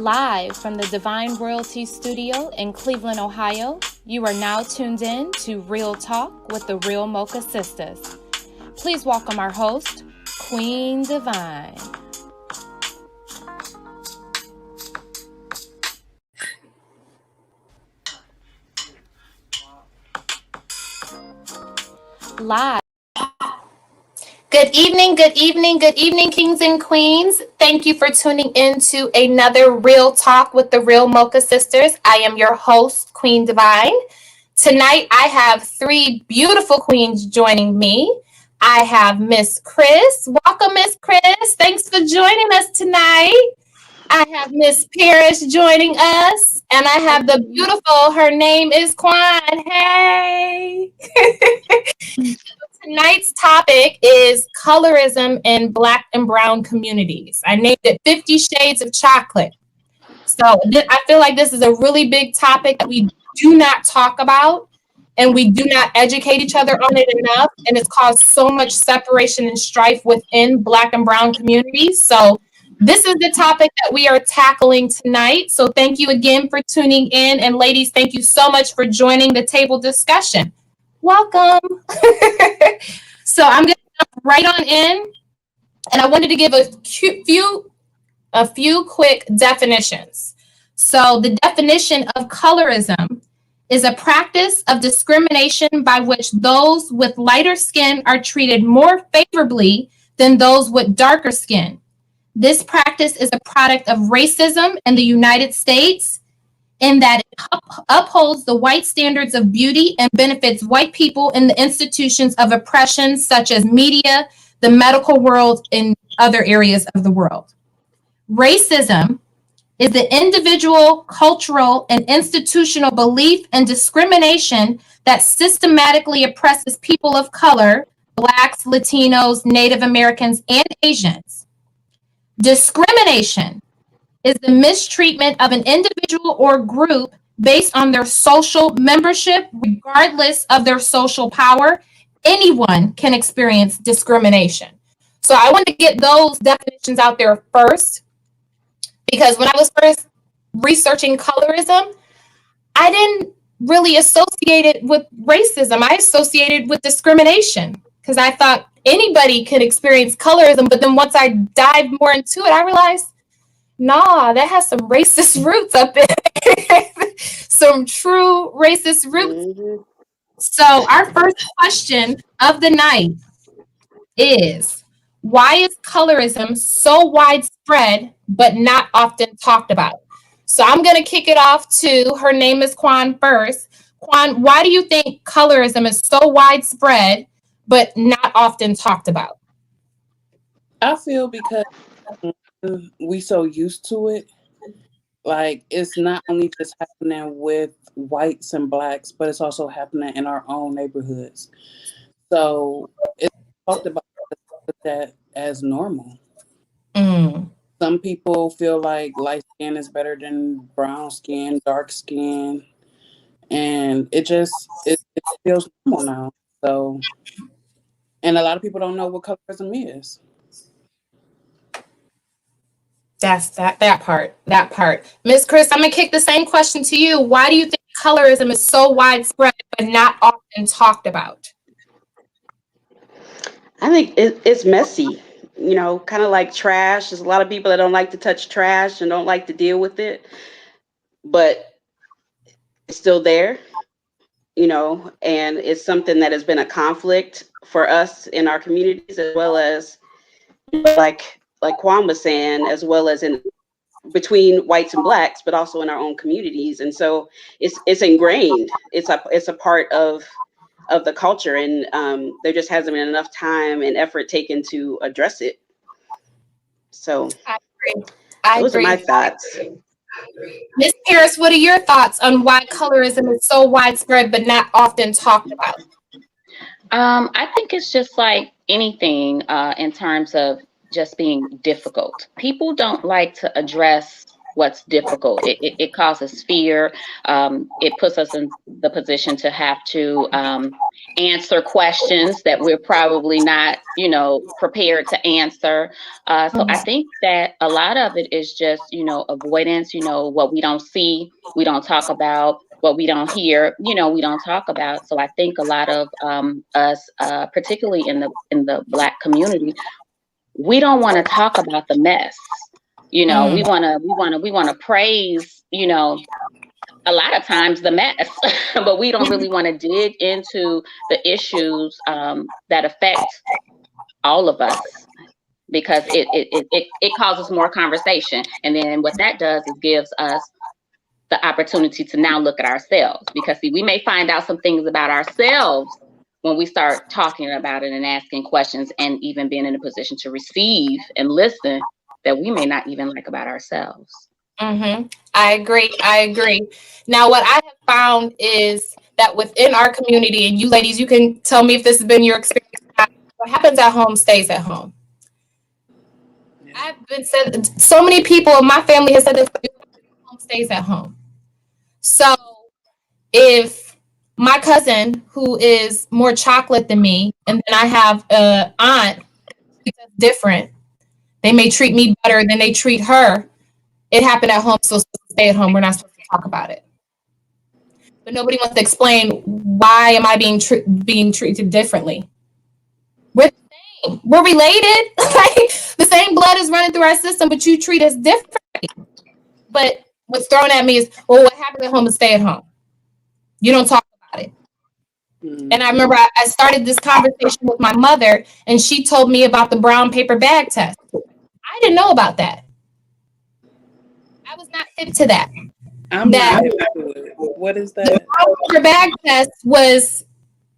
Live from the Divine Royalty Studio in Cleveland, Ohio, you are now tuned in to Real Talk with the Real Mocha Sistas. Please welcome our host, Queen Divine. Live. Good evening, good evening, good evening, kings and queens. Thank you for tuning in to another Real Talk with the Real Mocha Sisters. I am your host, Queen Divine. Tonight, I have three beautiful queens joining me. I have Miss Chris. Welcome, Miss Chris. Thanks for joining us tonight. I have Miss Paris joining us, and I have the beautiful, her name is Quan. Hey! Tonight's topic is colorism in Black and Brown communities. I named it 50 Shades of Chocolate. So I feel like this is a really big topic that we do not talk about, and we do not educate each other on it enough, and it's caused so much separation and strife within Black and Brown communities. So this is the topic that we are tackling tonight. So thank you again for tuning in, and ladies, thank you so much for joining the table discussion. Welcome. So I'm going to jump right on in, and I wanted to give a few quick definitions. So the definition of colorism is a practice of discrimination by which those with lighter skin are treated more favorably than those with darker skin. This practice is a product of racism in the United States, in that it upholds the white standards of beauty and benefits white people in the institutions of oppression, such as media, the medical world, and other areas of the world. Racism is the individual, cultural, and institutional belief and discrimination that systematically oppresses people of color, Blacks, Latinos, Native Americans, and Asians. Discrimination is the mistreatment of an individual or group based on their social membership, regardless of their social power. Anyone can experience discrimination. So I want to get those definitions out there first, because when I was first researching colorism, I didn't really associate it with racism. I associated with discrimination, because I thought anybody could experience colorism. But then once I dived more into it, I realized, nah, that has some racist roots up in it. Some true racist roots. Mm-hmm. So our first question of the night is, why is colorism so widespread but not often talked about? So I'm going to kick it off to, her name is Quan first. Quan, why do you think colorism is so widespread but not often talked about? I feel because we so used to it. Like, it's not only just happening with whites and Blacks, but it's also happening in our own neighborhoods. So it's talked about that as normal. Some people feel like light skin is better than brown skin, dark skin, and it feels normal now. So, and a lot of people don't know what colorism is. That's that part. Miss Chris, I'm gonna kick the same question to you. Why do you think colorism is so widespread but not often talked about? I think it's messy, kind of like trash. There's a lot of people that don't like to touch trash and don't like to deal with it, but it's still there, and it's something that has been a conflict for us in our communities, as well as like Quan was saying, as well as in between whites and Blacks, but also in our own communities. And so it's ingrained. It's a part of the culture, and there just hasn't been enough time and effort taken to address it. So I agree. Those are my thoughts. Ms. Paris, what are your thoughts on why colorism is so widespread but not often talked about? I think it's just like anything in terms of just being difficult. People don't like to address what's difficult. It causes fear. It puts us in the position to have to answer questions that we're probably not, prepared to answer. So I think that a lot of it is just, avoidance, what we don't see, we don't talk about. What we don't hear, we don't talk about. So I think a lot of us, particularly in the Black community, we don't want to talk about the mess. We want to praise, a lot of times the mess, but we don't really want to dig into the issues that affect all of us, because it causes more conversation. And then what that does is gives us the opportunity to now look at ourselves, because see, we may find out some things about ourselves when we start talking about it and asking questions, and even being in a position to receive and listen that we may not even like about ourselves. I agree. Now, what I have found is that within our community, and you ladies, you can tell me if this has been your experience, what happens at home stays at home. I've been said, so many people in my family have said this, home stays at home. So if my cousin, who is more chocolate than me, and then I have an aunt that's different, they may treat me better than they treat her. It happened at home, so stay at home. We're not supposed to talk about it. But nobody wants to explain, why am I being treated differently? We're the same. We're related. Like, the same blood is running through our system, but you treat us differently. But what's thrown at me is, well, what happened at home is stay at home. You don't talk about it. And I remember I started this conversation with my mother, and she told me about the brown paper bag test. I didn't know about that. I was not hip to that. Not hip to it. What is that? The brown paper bag test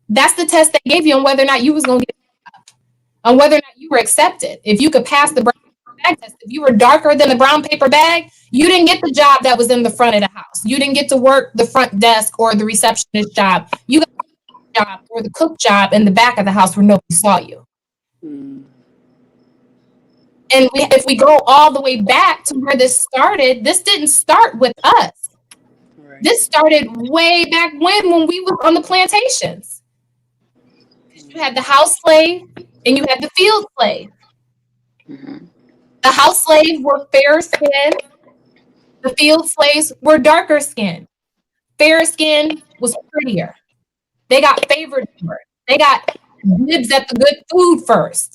that's the test they gave you on whether or not you was going to get a job, on whether or not you were accepted. If you could pass the brown paper bag test, if you were darker than the brown paper bag, you didn't get the job that was in the front of the house. You didn't get to work the front desk or the receptionist job. You got the job or the cook job in the back of the house where nobody saw you. And if we go all the way back to where this started, this didn't start with us. Right. This started way back when we were on the plantations. You had the house slave and you had the field slave. The house slaves were fair skinned. The field slaves were darker skinned. Fair skin was prettier. They got favored first. They got dibs at the good food first,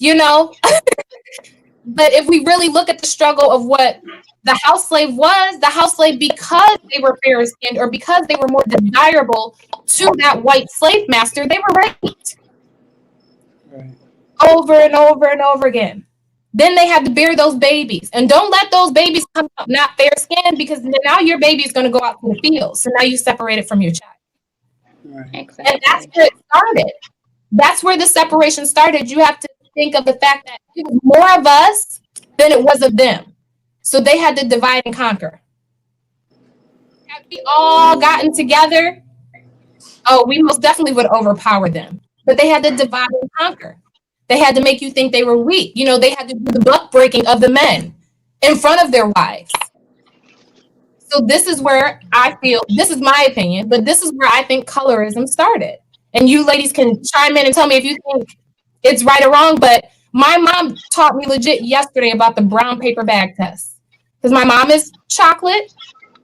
But if we really look at the struggle of what the house slave was, the house slave, because they were fair skinned or because they were more desirable to that white slave master, they were raped. Right. Over and over and over again. Then they had to bear those babies. And don't let those babies come up not fair skinned, because now your baby is going to go out to the field. So now you separate it from your child. Right. Exactly. And that's where it started. That's where the separation started. You have to think of the fact that it was more of us than it was of them. So they had to divide and conquer. Had we all gotten together, we most definitely would overpower them. But they had to divide and conquer. They had to make you think they were weak. They had to do the buck breaking of the men in front of their wives. So this is where I feel, this is my opinion, but this is where I think colorism started. And you ladies can chime in and tell me if you think it's right or wrong, but my mom taught me legit yesterday about the brown paper bag test. Because my mom is chocolate,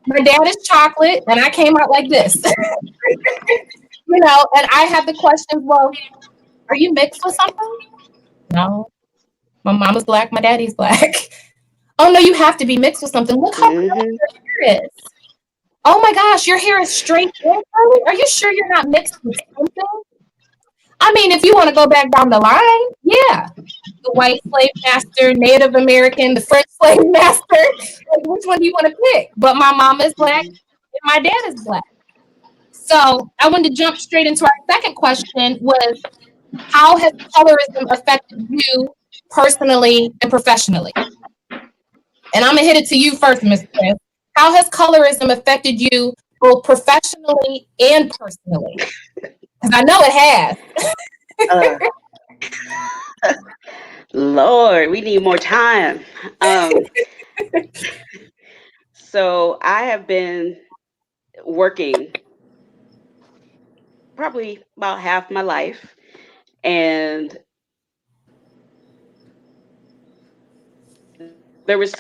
my dad is chocolate, and I came out like this. And I had the question, well, are you mixed with something? No. My mom is Black, my daddy's Black. Oh no, you have to be mixed with something. Look how your hair is. Oh my gosh, your hair is straight and curly. Are you sure you're not mixed with something? I mean, if you want to go back down the line, yeah. The white slave master, Native American, the French slave master. Like, which one do you want to pick? But my mom is Black and my dad is Black. So I wanted to jump straight into our second question was, how has colorism affected you personally and professionally? And I'm going to hit it to you first, Ms. Chris. How has colorism affected you both professionally and personally? Because I know it has. Lord, we need more time. So I have been working probably about half my life, and there was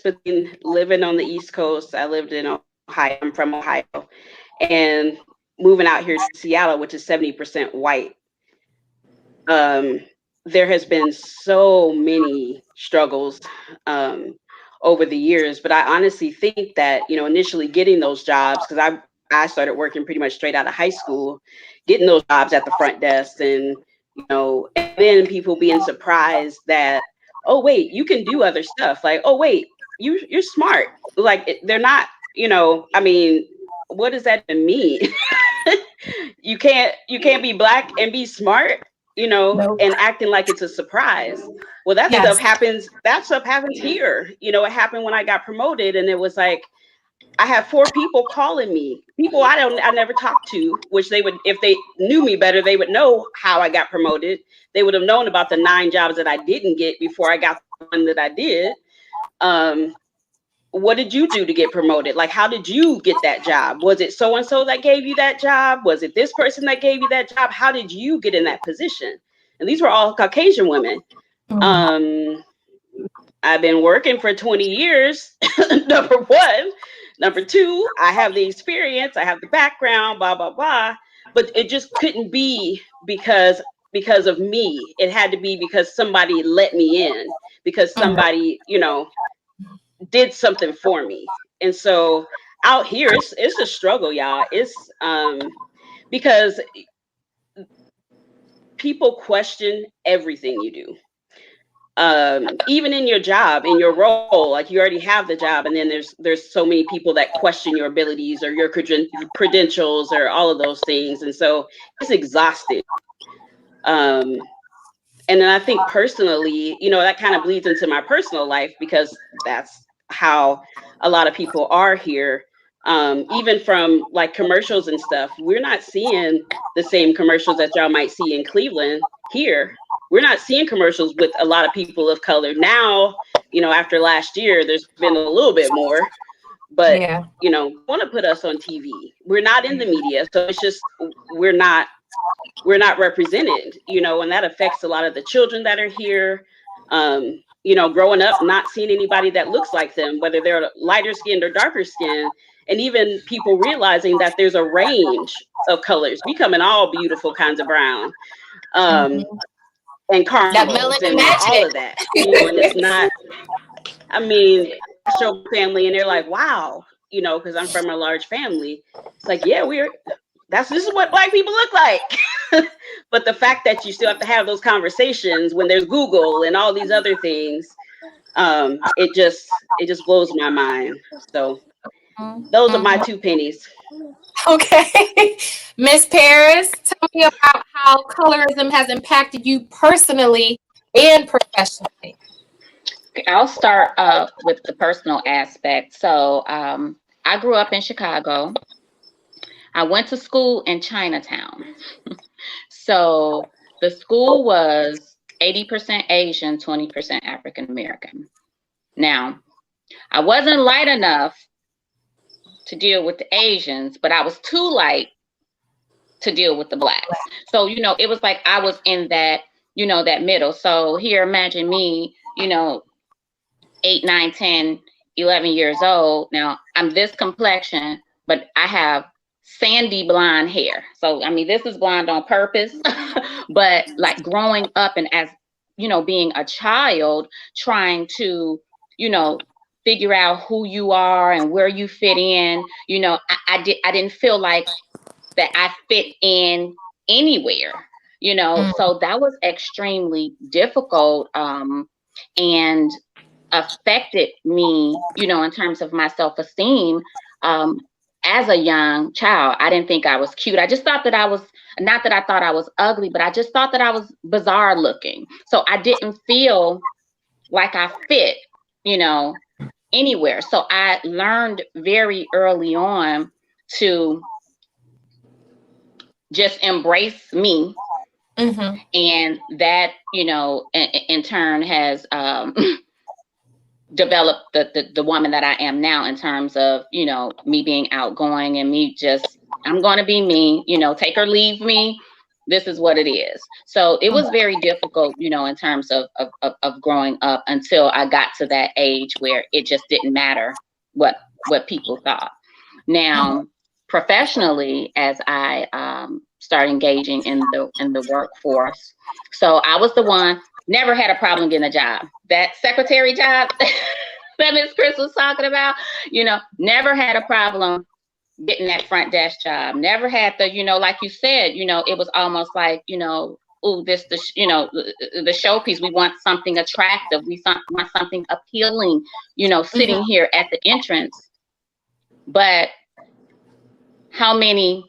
between living on the East Coast. I lived in Ohio. I'm from Ohio, and moving out here to Seattle, which is 70% white. Um, there has been so many struggles um, over the years, but I honestly think that, initially getting those jobs, because I started working pretty much straight out of high school, getting those jobs at the front desk, and and then people being surprised that, oh wait, you can do other stuff. Like, oh wait, you're smart. Like they're not, I mean, what does that even mean? You can't be black and be smart, No. and acting like it's a surprise. Well, that stuff Yes. happens. That stuff happens here. It happened when I got promoted, and it was like I had 4 people calling me, people I never talked to, which they would, if they knew me better, they would know how I got promoted. They would have known about the 9 jobs that I didn't get before I got the one that I did. What did you do to get promoted? Like, how did you get that job? Was it so and so that gave you that job? Was it this person that gave you that job? How did you get in that position? And these were all Caucasian women. I've been working for 20 years, number one. Number two, I have the experience, I have the background, blah, blah, blah. But it just couldn't be because of me. It had to be because somebody let me in, because somebody, did something for me. And so out here, it's a struggle, y'all. It's because people question everything you do. Even in your job, in your role, like you already have the job, and then there's so many people that question your abilities or your credentials or all of those things, and so it's exhausting. And then I think personally, that kind of bleeds into my personal life, because that's how a lot of people are here. Even from like commercials and stuff, we're not seeing the same commercials that y'all might see in Cleveland here. We're not seeing commercials with a lot of people of color now. After last year, there's been a little bit more, but Yeah. Want to put us on TV. We're not in the media, so it's just we're not represented, and that affects a lot of the children that are here. Growing up, not seeing anybody that looks like them, whether they're lighter skinned or darker skinned, and even people realizing that there's a range of colors. We come in all beautiful kinds of brown, and That caramels melanin and all magic. of that, and it's not, I mean, I show family and they're like, wow, because I'm from a large family. It's like, yeah, this is what Black people look like. But the fact that you still have to have those conversations when there's Google and all these other things, it just blows my mind. So those are my 2 pennies. Okay. Miss Paris, tell me about how colorism has impacted you personally and professionally. I'll start with the personal aspect. So I grew up in Chicago. I went to school in Chinatown. So the school was 80% Asian, 20% African American. Now, I wasn't light enough to deal with the Asians, but I was too light to deal with the Blacks. So, it was like I was in that, that middle. So here, imagine me, 8, 9, 10, 11 years old. Now, I'm this complexion, but I have sandy blonde hair. So, I mean, this is blonde on purpose, but like growing up and as, being a child, trying to, figure out who you are and where you fit in, I didn't feel like that I fit in anywhere, so that was extremely difficult, and affected me, in terms of my self-esteem. As a young child, I didn't think I was cute. I just thought that I was, not that I thought I was ugly, but I just thought that I was bizarre looking. So I didn't feel like I fit, anywhere. So I learned very early on to just embrace me. And that, in turn has develop the woman that I am now, in terms of, you know, me being outgoing and me just, I'm going to be me, you know, take or leave me. This is what it is. So it was very difficult, you know, in terms of growing up, until I got to that age where it just didn't matter what people thought. Now, professionally, as I start engaging in the workforce, so I was the one, never had a problem getting a job. That secretary job that Miss Chris was talking about, you know, never had a problem getting that front desk job. Never had the, you know, like you said, you know, it was almost like, you know, oh, you know, the showpiece. We want something attractive. We want something appealing, you know, sitting here at the entrance. But how many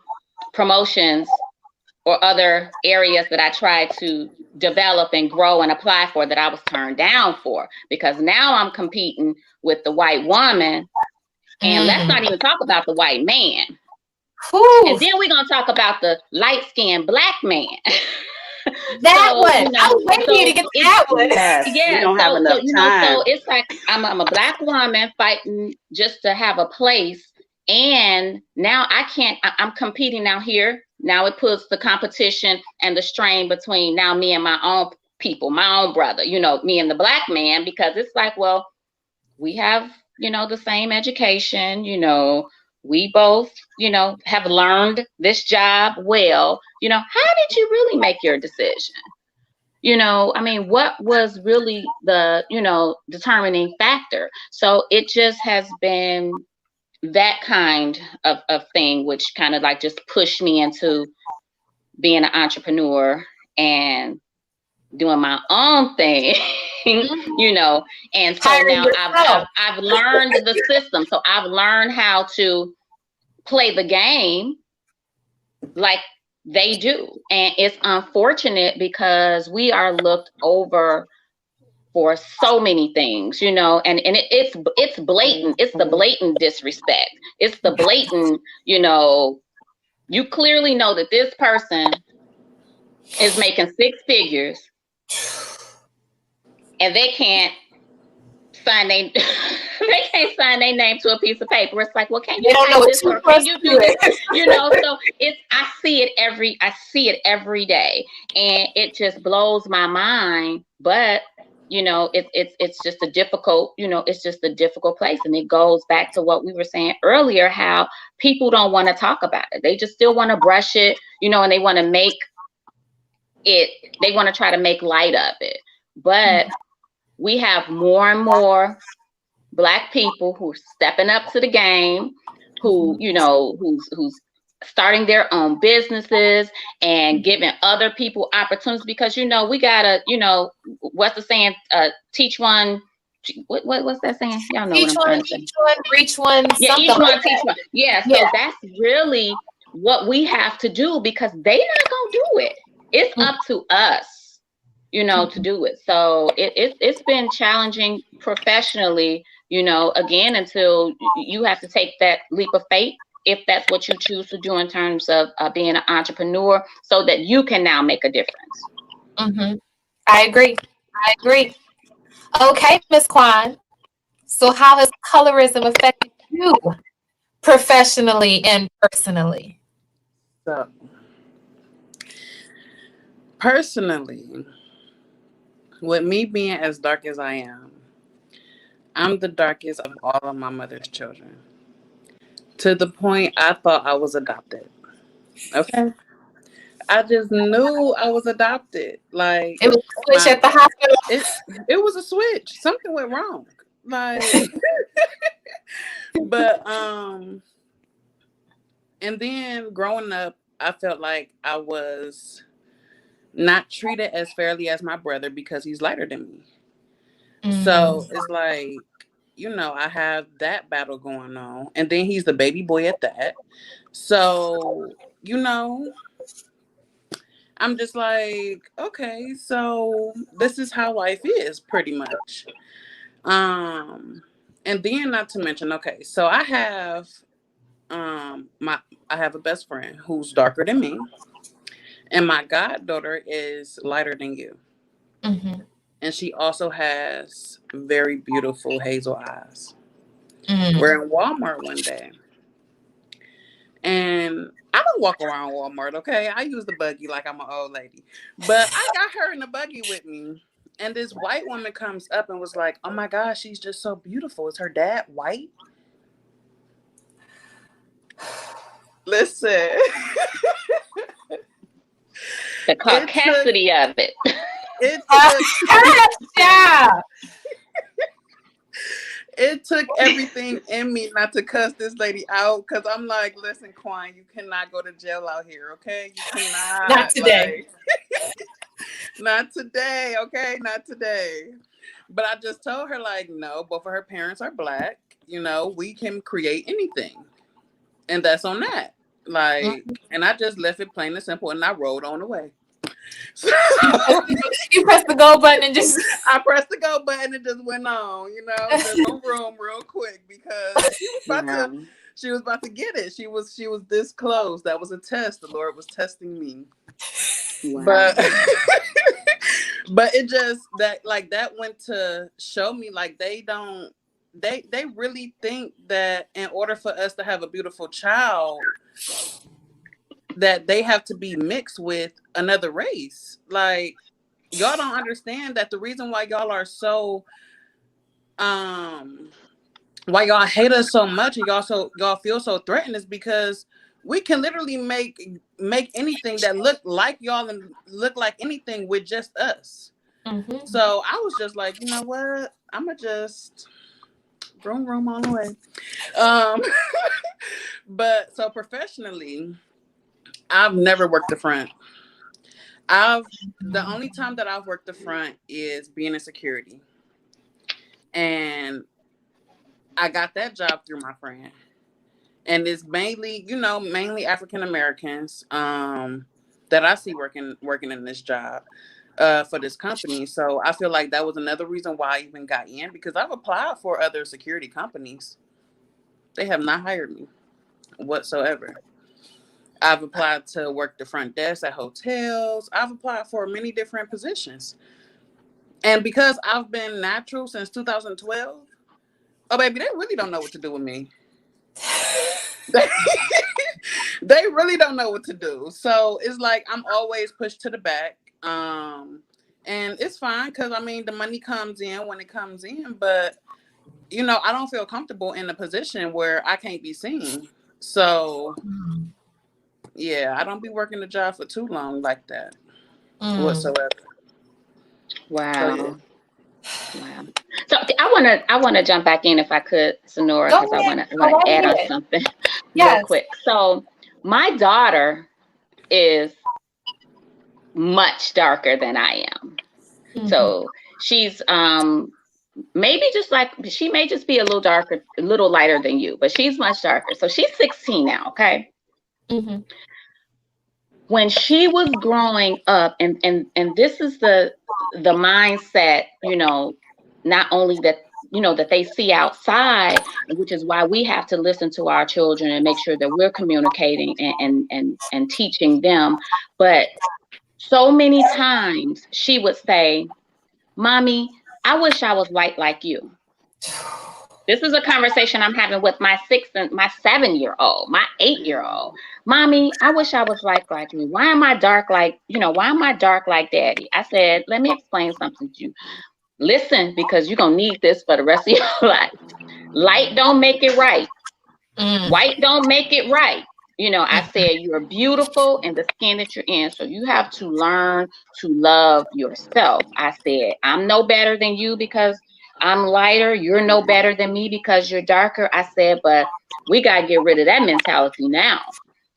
promotions or other areas that I tried to develop and grow and apply for that I was turned down for? Because now I'm competing with the white woman. And let's not even talk about the white man. And then we're going to talk about the light-skinned black man. That one. You know, I was waiting for you to get to that one. Yes, we don't have enough time. So it's like I'm a black woman fighting just to have a place. And now I'm competing now here. Now it puts the competition and the strain between now me and my own people, my own brother, you know, me and the black man, because it's like, well, we have, you know, the same education, you know, we both, you know, have learned this job well. You know, how did you really make your decision? You know, I mean, what was really the, you know, determining factor? So it just has been that kind of thing, which kind of like just pushed me into being an entrepreneur and doing my own thing, you know. And so now I've learned the system. So I've learned how to play the game like they do. And it's unfortunate because we are looked over for so many things, you know, and it's blatant. It's the blatant disrespect. It's the blatant, you know, you clearly know that this person is making 6 figures and they can't sign they can't sign their name to a piece of paper. It's like, well, can you do this or can you do this? You know, so I see it every day, and it just blows my mind. But you know, it's just a difficult, you know, it's just a difficult place. And it goes back to what we were saying earlier, how people don't want to talk about it. They just still want to brush it, you know, and they want to try to make light of it. But we have more and more Black people who are stepping up to the game, who, you know, who's starting their own businesses and giving other people opportunities, because, you know, we gotta, you know, what's the saying? Teach one. What's that saying? Y'all know what I'm trying to say. Each one, reach one. Yeah, each one, teach one. Yeah, so that's really what we have to do, because they not gonna do it. It's up to us, you know, to do it. So it's been challenging professionally, you know, again, until you have to take that leap of faith, if that's what you choose to do in terms of being an entrepreneur, so that you can now make a difference. I agree. Okay, Ms. Kwan. So how has colorism affected you professionally and personally? So, personally, with me being as dark as I am, I'm the darkest of all of my mother's children. To the point I thought I was adopted. Okay? I just knew I was adopted. Like, it was a switch at the hospital. It was a switch. Something went wrong. Like, but and then growing up, I felt like I was not treated as fairly as my brother because he's lighter than me. So it's like, you know, I have that battle going on, and then he's the baby boy at that. So, you know, I'm just like, okay, so this is how life is, pretty much. And then, not to mention, okay, so I have a best friend who's darker than me, and my goddaughter is lighter than you. and she also has very beautiful hazel eyes. We're in Walmart one day, and I don't walk around Walmart, okay? I use the buggy like I'm an old lady. But I got her in the buggy with me. And this white woman comes up and was like, oh my gosh, she's just so beautiful. Is her dad white? Listen. The caucasity of it. It took everything in me not to cuss this lady out, because I'm like, listen, Quan, you cannot go to jail out here, okay? You cannot. Not today. Not today, okay? Not today. But I just told her, like, no, both of her parents are Black. You know, we can create anything. And that's on that. Like, and I just left it plain and simple, and I rolled on the way. So, you pressed the go button and just... I pressed the go button and just went on, you know, just no room real quick, because she was about to get it. She was this close. That was a test. The Lord was testing me. Wow. But it just that went to show me, like, they really think that in order for us to have a beautiful child, that they have to be mixed with another race. Like, y'all don't understand that the reason why y'all are so why y'all hate us so much and y'all feel so threatened is because we can literally make anything that look like y'all and look like anything with just us. So I was just like, you know what? I'ma just room on the way. But so professionally, I've never worked the front. The only time that I've worked the front is being in security. And I got that job through my friend. And it's mainly African Americans that I see working in this job for this company. So I feel like that was another reason why I even got in, because I've applied for other security companies. They have not hired me whatsoever. I've applied to work the front desk at hotels. I've applied for many different positions. And because I've been natural since 2012, oh, baby, they really don't know what to do with me. They really don't know what to do. So it's like I'm always pushed to the back. And it's fine, because, I mean, the money comes in when it comes in. But, you know, I don't feel comfortable in a position where I can't be seen. So... yeah, I don't be working the job for too long like that whatsoever. Wow. So, wow. So I wanna jump back in if I could, Sonora, because I wanna add on something real quick. So my daughter is much darker than I am. So she's maybe she may just be a little darker, a little lighter than you, but she's much darker. So she's 16 now, okay? When she was growing up, and this is the mindset, you know, not only that, you know, that they see outside, which is why we have to listen to our children and make sure that we're communicating and teaching them. But so many times she would say, Mommy, I wish I was white like you. This is a conversation I'm having with my 7-year-old, my 8-year-old. Mommy, I wish I was like you. Why am I dark like Daddy? I said, let me explain something to you. Listen, because you're going to need this for the rest of your life. Light don't make it right. White don't make it right. You know, I said, you're beautiful in the skin that you're in. So you have to learn to love yourself. I said, I'm no better than you because I'm lighter. You're no better than me because you're darker. I said, but we got to get rid of that mentality now.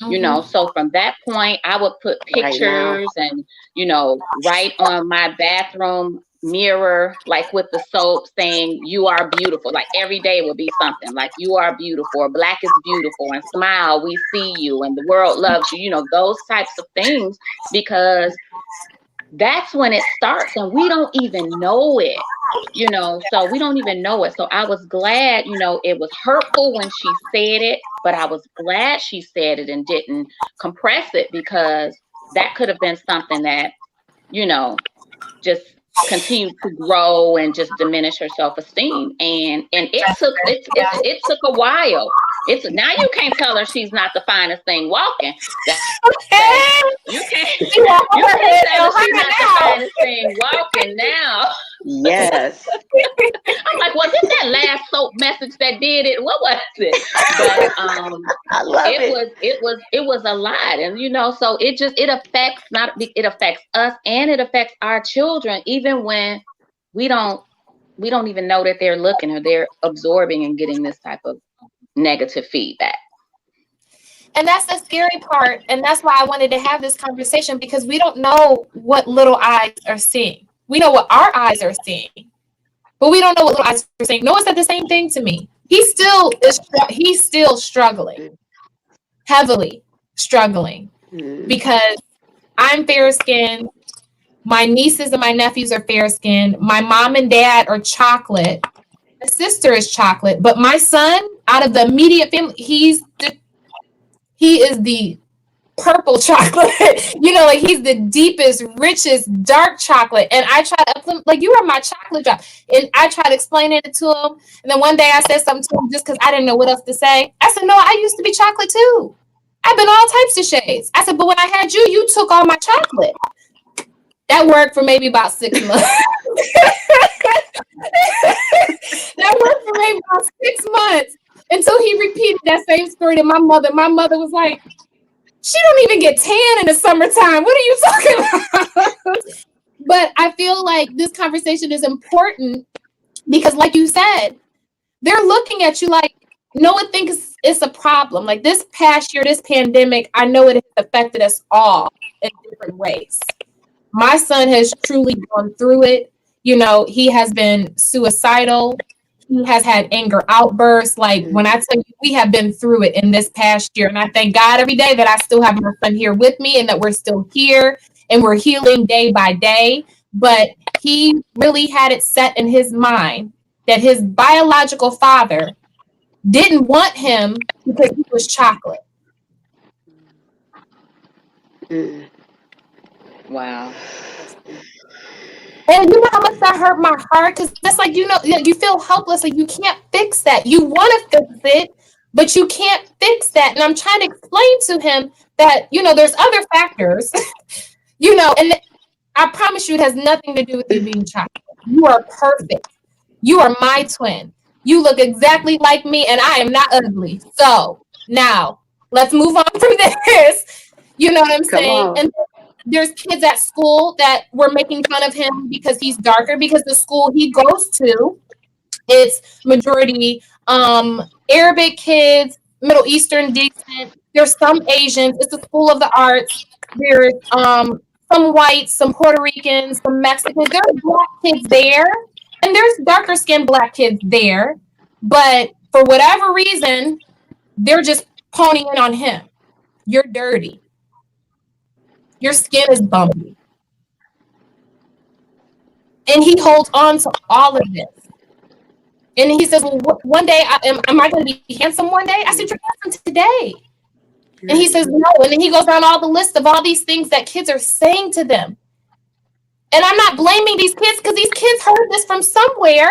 You know, so from that point, I would put pictures and, you know, write on my bathroom mirror, like with the soap, saying, you are beautiful. Like every day would be something like, you are beautiful, or Black is beautiful, and smile, we see you, and the world loves you, you know, those types of things, because that's when it starts and we don't even know it, you know, so we don't even know it. So I was glad, you know, it was hurtful when she said it, but I was glad she said it and didn't compress it, because that could have been something that, you know, just continued to grow and just diminish her self-esteem. And it took a while. Now you can't tell her she's not the finest thing walking. You can't tell her she's not the finest thing walking now. Yes. I'm like, was it that last soap message that did it? What was it? But I love it was a lot. And so it affects us, and it affects our children, even when we don't even know that they're looking, or they're absorbing and getting this type of negative feedback. And that's the scary part. And that's why I wanted to have this conversation, because we don't know what little eyes are seeing. We know what our eyes are seeing, but we don't know what little eyes are seeing. Noah said the same thing to me. He's still struggling, heavily struggling, because I'm fair skinned. My nieces and my nephews are fair skinned. My mom and dad are chocolate. My sister is chocolate, but my son, out of the immediate family, he is the purple chocolate. Like he's the deepest, richest, dark chocolate. And I try to, like, you are my chocolate drop. And I tried explaining it to him. And then one day I said something to him just because I didn't know what else to say. I said, no, I used to be chocolate too. I've been all types of shades. I said, but when I had you, you took all my chocolate. That worked for maybe about 6 months. That worked for maybe about 6 months until he repeated that same story to my mother. My mother was like, she don't even get tan in the summertime. What are you talking about? But I feel like this conversation is important because, like you said, they're looking at you like, no one thinks it's a problem. Like this past year, this pandemic, I know it has affected us all in different ways. My son has truly gone through it. He has been suicidal. He has had anger outbursts. Like when I tell you, we have been through it in this past year. And I thank God every day that I still have my son here with me and that we're still here and we're healing day by day. But he really had it set in his mind that his biological father didn't want him because he was chocolate. Wow. And you know how much that hurt my heart? Because that's like, you feel helpless. Like you can't fix that. You want to fix it, but you can't fix that. And I'm trying to explain to him that, there's other factors, and I promise you it has nothing to do with you being chocolate. You are perfect. You are my twin. You look exactly like me and I am not ugly. So now let's move on from this. You know what I'm saying? And there's kids at school that were making fun of him because he's darker, because the school he goes to, it's majority Arabic kids, Middle Eastern descent. There's some Asians. It's a school of the arts. There's some whites, some Puerto Ricans, some Mexicans. There's black kids there, and there's darker skinned black kids there. But for whatever reason, they're just ponying in on him. You're dirty. Your skin is bumpy. And he holds on to all of this. And he says, well, one day, am I going to be handsome one day? I said, you're handsome today. And he says, no. And then he goes down all the list of all these things that kids are saying to them. And I'm not blaming these kids because these kids heard this from somewhere.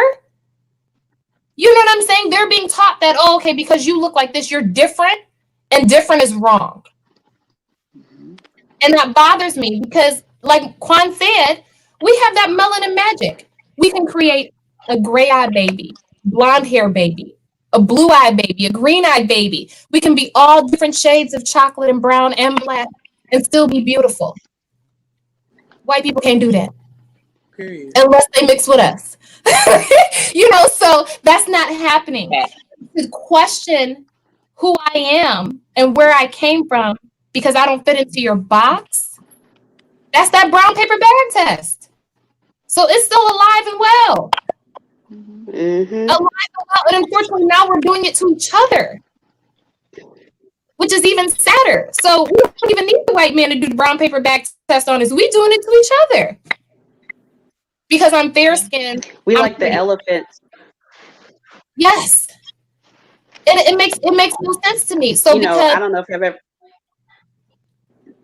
You know what I'm saying? They're being taught that, oh, okay, because you look like this, you're different, and different is wrong. And that bothers me because, like Quan said, we have that melanin magic. We can create a gray-eyed baby, blonde hair baby, a blue-eyed baby, a green-eyed baby. We can be all different shades of chocolate and brown and black and still be beautiful. White people can't do that. Period. Unless they mix with us. So that's not happening. To question who I am and where I came from because I don't fit into your box, that's that brown paper bag test. So it's still alive and well. Alive and well. And unfortunately, now we're doing it to each other, which is even sadder. So we don't even need the white man to do the brown paper bag test on us. We're doing it to each other. Because I'm fair-skinned. We like the elephants. Yes. And it makes no sense to me. So because, I don't know if I've ever.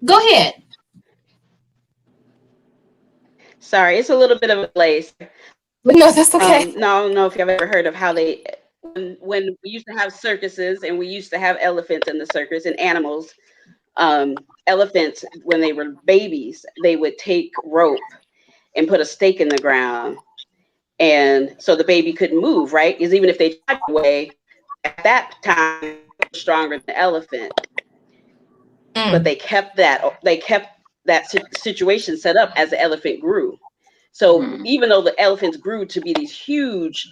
Go ahead. Sorry, it's a little bit of a place. No, that's okay. No, I don't know if you've ever heard of how they, when we used to have circuses and we used to have elephants in the circus and animals, elephants, when they were babies, they would take rope and put a stake in the ground. And so the baby couldn't move, right? Because even if they tried away, at that time, they were stronger than the elephant. But they kept that situation set up as the elephant grew. So even though the elephants grew to be these huge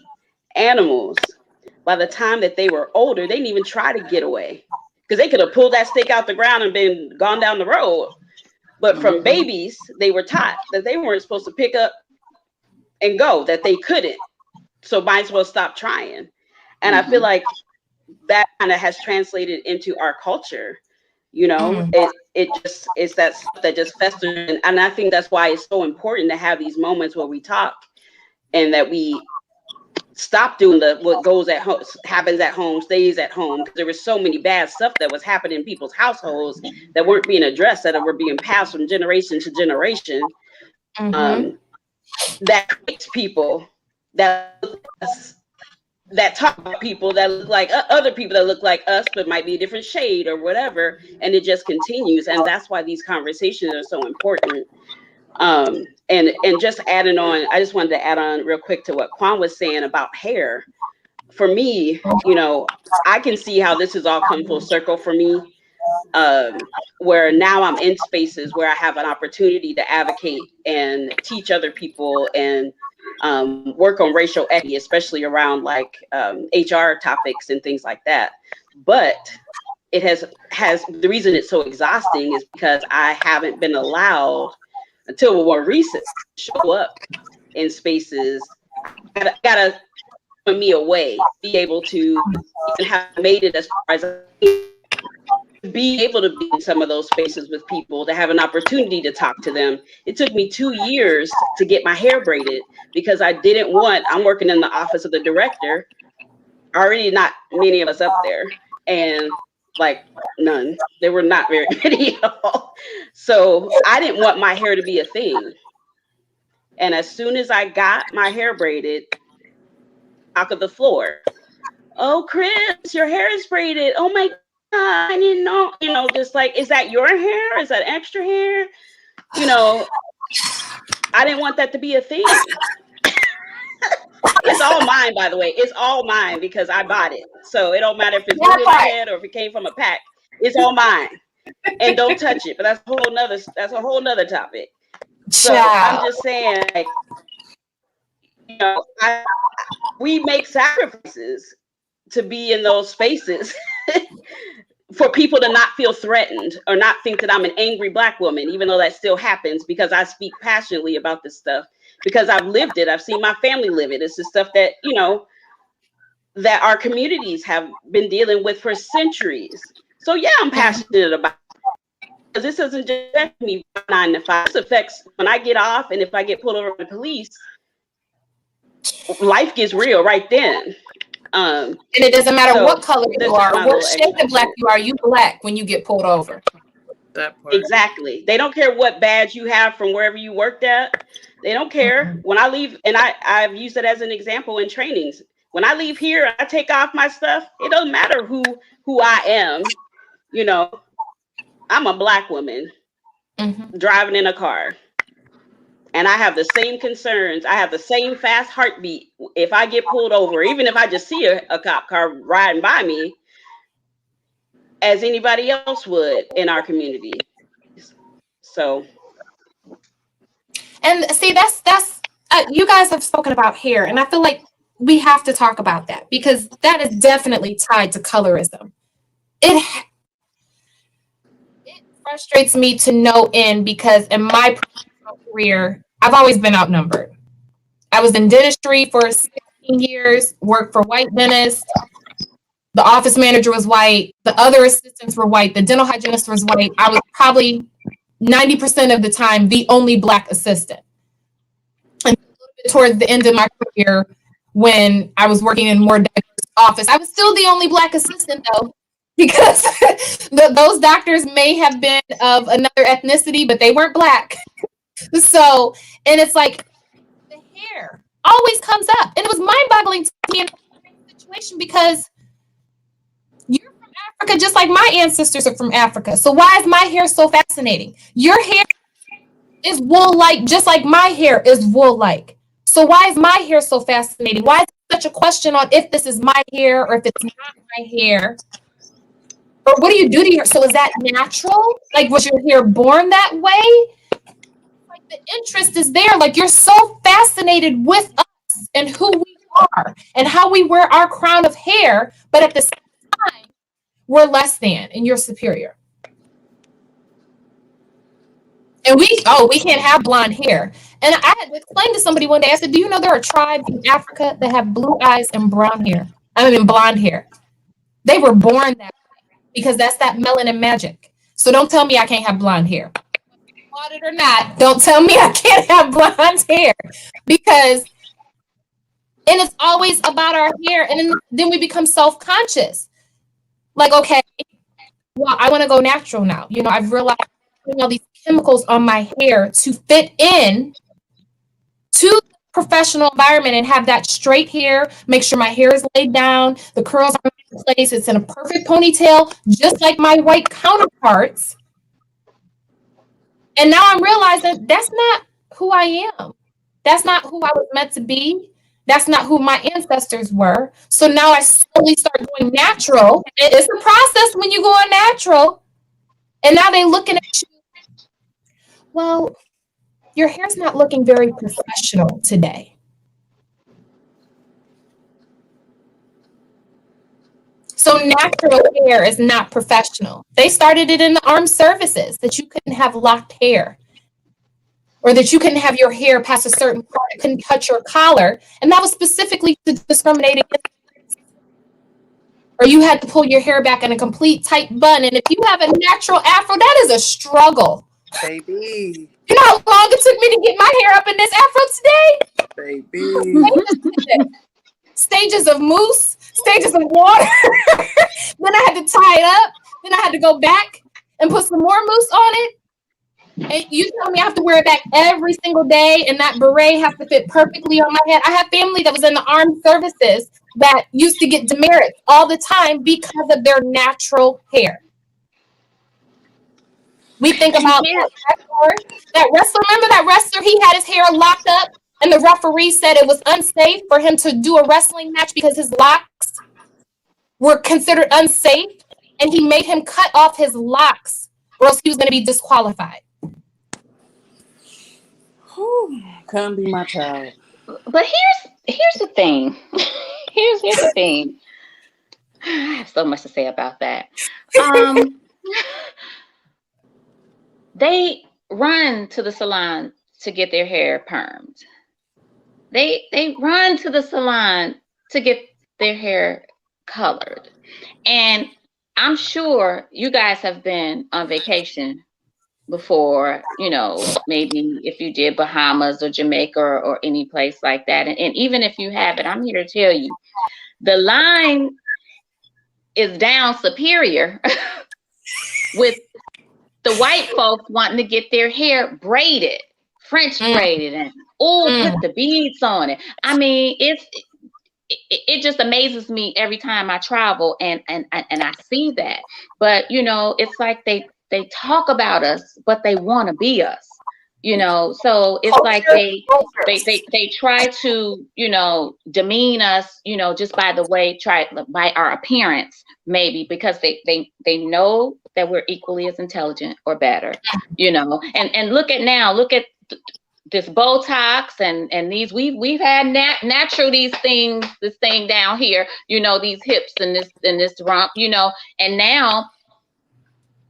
animals, by the time that they were older, they didn't even try to get away, because they could have pulled that stake out the ground and been gone down the road. But from babies, they were taught that they weren't supposed to pick up and go, that they couldn't. So might as well stop trying. And I feel like that kind of has translated into our culture. You know, it's that stuff that just festers. And I think that's why it's so important to have these moments where we talk and that we stop doing what goes at home, happens at home, stays at home. There was so many bad stuff that was happening in people's households that weren't being addressed, that were being passed from generation to generation. That creates people that talk about people that look like other people that look like us, but might be a different shade or whatever. And it just continues. And that's why these conversations are so important. And just adding on, I just wanted to add on real quick to what Quan was saying about hair. For me, you know, I can see how this has all come full circle for me, where now I'm in spaces where I have an opportunity to advocate and teach other people and work on racial equity, especially around like HR topics and things like that. But it has the reason it's so exhausting is because I haven't been allowed until more recent to show up in spaces. Gotta put me away, be able to even have made it as far as be able to be in some of those spaces with people, to have an opportunity to talk to them. It took me 2 years to get my hair braided because I'm working in the office of the director, already not many of us up there, and like none. There were not very many at all. So I didn't want my hair to be a thing. And as soon as I got my hair braided, top of the floor, oh, Chris, your hair is braided. Oh my God, I didn't know, you know, just like, is that your hair? Is that extra hair? You know, I didn't want that to be a thing. It's all mine, by the way. It's all mine because I bought it. So it don't matter if it's good in my head or if it came from a pack. It's all mine. And don't touch it. But that's a whole nother topic. So I'm just saying, like, you know, we make sacrifices to be in those spaces for people to not feel threatened or not think that I'm an angry Black woman, even though that still happens because I speak passionately about this stuff, because I've lived it. I've seen my family live it. It's the stuff that, you know, that our communities have been dealing with for centuries. So yeah, I'm passionate about it because this doesn't just affect me 9 to 5. This affects when I get off and if I get pulled over by the police, life gets real right then. And it doesn't matter what color you are, or what shade of Black you are, you Black when you get pulled over. That part. Exactly. They don't care what badge you have from wherever you worked at. They don't care. When I leave, and I've used it as an example in trainings. When I leave here, I take off my stuff. It doesn't matter who I am. You know, I'm a Black woman driving in a car. And I have the same concerns. I have the same fast heartbeat if I get pulled over, even if I just see a cop car riding by me, as anybody else would in our community. So. And see, that's you guys have spoken about hair, and I feel like we have to talk about that because that is definitely tied to colorism. It frustrates me to no end because in my career, I've always been outnumbered. I was in dentistry for 16 years, worked for white dentists. The office manager was white. The other assistants were white. The dental hygienist was white. I was probably 90% of the time the only Black assistant. And a little bit towards the end of my career, when I was working in more diverse office, I was still the only Black assistant though, because those doctors may have been of another ethnicity, but they weren't Black. So, and it's like the hair always comes up. And it was mind-boggling to me in a situation because you're from Africa just like my ancestors are from Africa. So why is my hair so fascinating? Your hair is wool-like, just like my hair is wool-like. So why is my hair so fascinating? Why is such a question on if this is my hair or if it's not my hair? Or what do you do to your, so is that natural? Like, was your hair born that way? Like, the interest is there. Like, you're so fascinated with us and who we are and how we wear our crown of hair, but at the same time, we're less than and you're superior. And we can't have blonde hair. And I had to explain to somebody one day, I said, do you know there are tribes in Africa that have blue eyes and brown hair? I mean, blonde hair. They were born that way because that's that melanin magic. So don't tell me I can't have blonde hair. Want it or not, don't tell me I can't have blonde hair because, and it's always about our hair. And then we become self-conscious. Like, okay, well, I want to go natural now. You know, I've realized putting all these chemicals on my hair to fit in to the professional environment and have that straight hair, make sure my hair is laid down, the curls are in place, it's in a perfect ponytail, just like my white counterparts. And now I'm realizing that's not who I am. That's not who I was meant to be. That's not who my ancestors were. So now I slowly start going natural. It's a process when you go on natural. And now they're looking at you. Well, your hair's not looking very professional today. So natural hair is not professional. They started it in the armed services that you couldn't have locked hair or that you couldn't have your hair past a certain part, it couldn't touch your collar. And that was specifically to discriminate against. Or you had to pull your hair back in a complete tight bun. And if you have a natural afro, that is a struggle. Baby. You know how long it took me to get my hair up in this afro today? Baby. Stages of mousse, stages of water. Then I had to tie it up. Then I had to go back and put some more mousse on it. And you tell me I have to wear it back every single day, and that beret has to fit perfectly on my head. I have family that was in the armed services that used to get demerits all the time because of their natural hair. We think about that wrestler. Remember that wrestler? He had his hair locked up, and the referee said it was unsafe for him to do a wrestling match because his locks were considered unsafe, and he made him cut off his locks, or else he was going to be disqualified. Couldn't be my child. But here's the thing. here's the thing. I have so much to say about that. They run to the salon to get their hair permed. They run to the salon to get their hair colored. And I'm sure you guys have been on vacation before, you know, maybe if you did Bahamas or Jamaica or any place like that. And even if you haven't, I'm here to tell you, the line is down Superior with the white folks wanting to get their hair braided, French braided, and put the beads on it. I mean, it just amazes me every time I travel and I see that. But you know, it's like they talk about us, but they want to be us. You know, so it's like they try to, you know, demean us, you know, just by the way, by our appearance, maybe because they know that we're equally as intelligent or better, you know. And look at this Botox and these we've had natural this thing down here, you know, these hips and this rump, you know, and now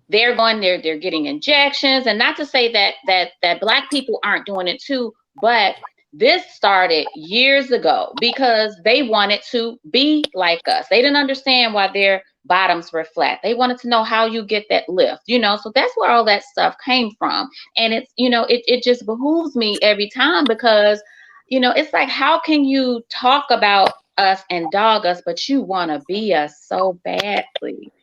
they're getting injections. And not to say that Black people aren't doing it too, but this started years ago because they wanted to be like us. They didn't understand why their bottoms were flat. They wanted to know how you get that lift, you know. So that's where all that stuff came from. And it's, you know, it just behooves me every time because, you know, it's like, how can you talk about us and dog us, but you want to be us so badly?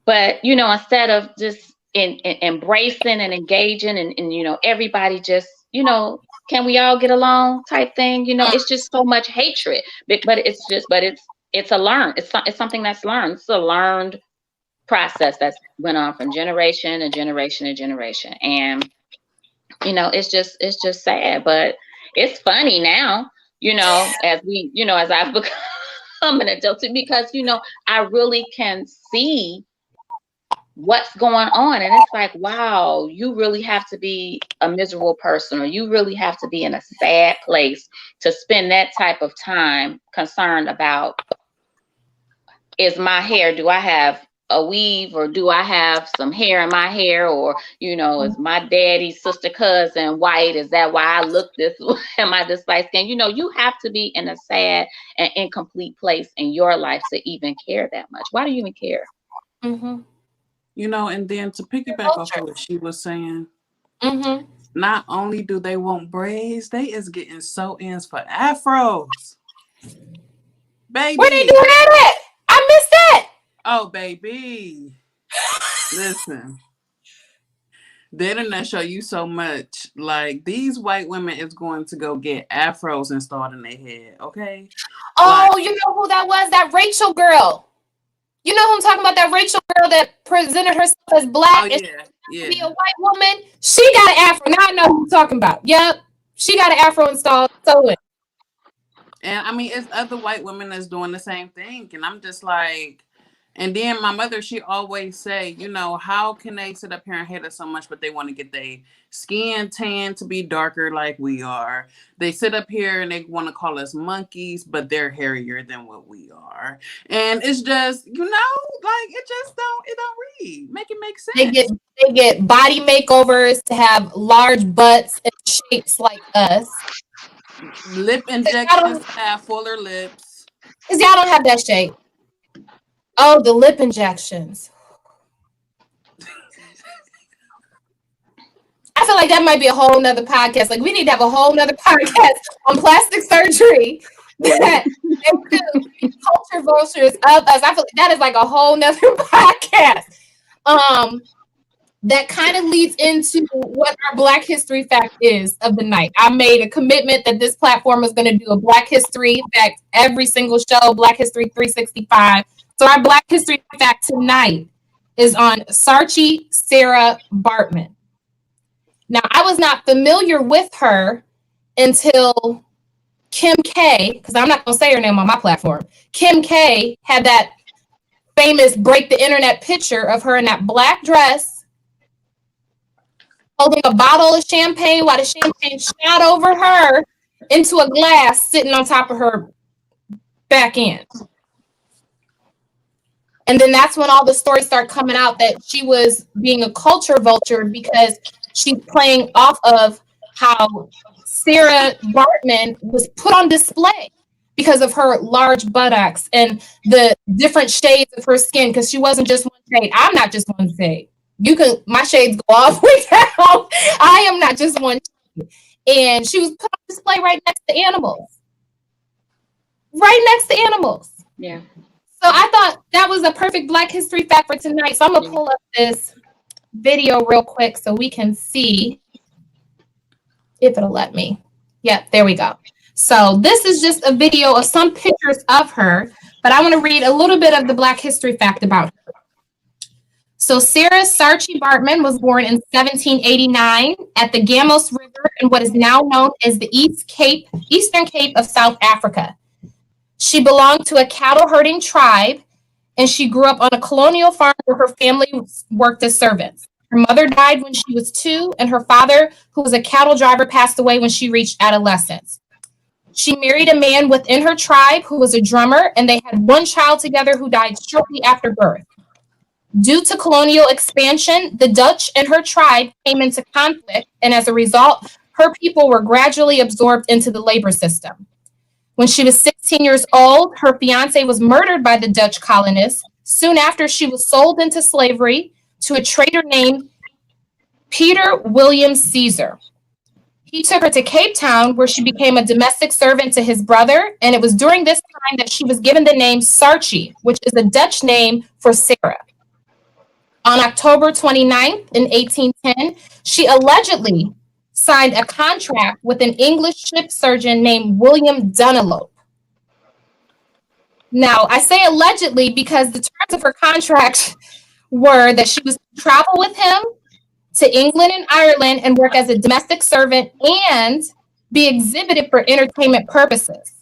But, you know, instead of just embracing and engaging and you know, everybody just, you know, can we all get along type thing, you know. It's just so much hatred, but it's something that's learned. It's a learned process that's went on from generation to generation to generation. And you know, it's just sad, but it's funny now, you know, as I've become an adult, because you know, I really can see what's going on, and it's like, wow, you really have to be a miserable person, or you really have to be in a sad place to spend that type of time concerned about, is my hair, do I have a weave, or do I have some hair in my hair, or you know, is my daddy's sister cousin white, is that why I look this way, am I this light skin? You know, you have to be in a sad and incomplete place in your life to even care that much. Why do you even care? Mm-hmm. You know, and then to piggyback off of what she was saying, not only do they want braids, they is getting sew-ins for afros. Baby. Where they doing that at? I missed that. Oh, baby. Listen. The internet show you so much. Like, these white women is going to go get afros installed in their head, okay? Oh, like, you know who that was? That Rachel girl. You know who I'm talking about? That Rachel girl that presented herself as black and she be a white woman. She got an afro. Now I know who I'm talking about. Yep. She got an afro installed. And I mean, it's other white women that's doing the same thing. And I'm just like, and then my mother, she always say, you know, how can they sit up here and hate us so much, but they want to get their skin tan to be darker like we are. They sit up here and they want to call us monkeys, but they're hairier than what we are. And it's just, you know, like it don't read. Make it make sense. They get body makeovers to have large butts and shapes like us. Lip injections to have fuller lips. Because y'all don't have that shape. Oh, the lip injections. I feel like that might be a whole nother podcast. Like, we need to have a whole nother podcast on plastic surgery that culture vultures of us. I feel like that is like a whole nother podcast. That kind of leads into what our Black History Fact is of the night. I made a commitment that this platform is going to do a Black History Fact every single show, Black History 365. So our Black History Fact tonight is on Saartjie Sarah Baartman. Now, I was not familiar with her until Kim K, because I'm not going to say her name on my platform. Kim K had that famous break the internet picture of her in that black dress, holding a bottle of champagne while the champagne shot over her into a glass sitting on top of her back end. And then that's when all the stories start coming out that she was being a culture vulture because she's playing off of how Sarah Baartman was put on display because of her large buttocks and the different shades of her skin, because she wasn't just one shade. I'm not just one shade. My shades go all the way down. I am not just one shade. And she was put on display right next to animals. Yeah. So I thought that was a perfect Black History Fact for tonight. So I'm going to pull up this video real quick so we can see if it'll let me. Yep, there we go. So this is just a video of some pictures of her, but I want to read a little bit of the Black History Fact about her. So Sarah Saartjie Baartman was born in 1789 at the Gamos River in what is now known as the Eastern Cape of South Africa. She belonged to a cattle herding tribe, and she grew up on a colonial farm where her family worked as servants. Her mother died when she was 2, and her father, who was a cattle driver, passed away when she reached adolescence. She married a man within her tribe who was a drummer, and they had one child together who died shortly after birth. Due to colonial expansion, the Dutch and her tribe came into conflict, and as a result, her people were gradually absorbed into the labor system. When she was 16 years old, her fiance was murdered by the Dutch colonists. Soon after, she was sold into slavery to a trader named Peter William Caesar. He took her to Cape Town, where she became a domestic servant to his brother, and it was during this time that she was given the name Saartjie, which is a Dutch name for Sarah. On October 29th in 1810, she allegedly signed a contract with an English ship surgeon named William Dunlop. Now, I say allegedly because the terms of her contract were that she was to travel with him to England and Ireland and work as a domestic servant and be exhibited for entertainment purposes.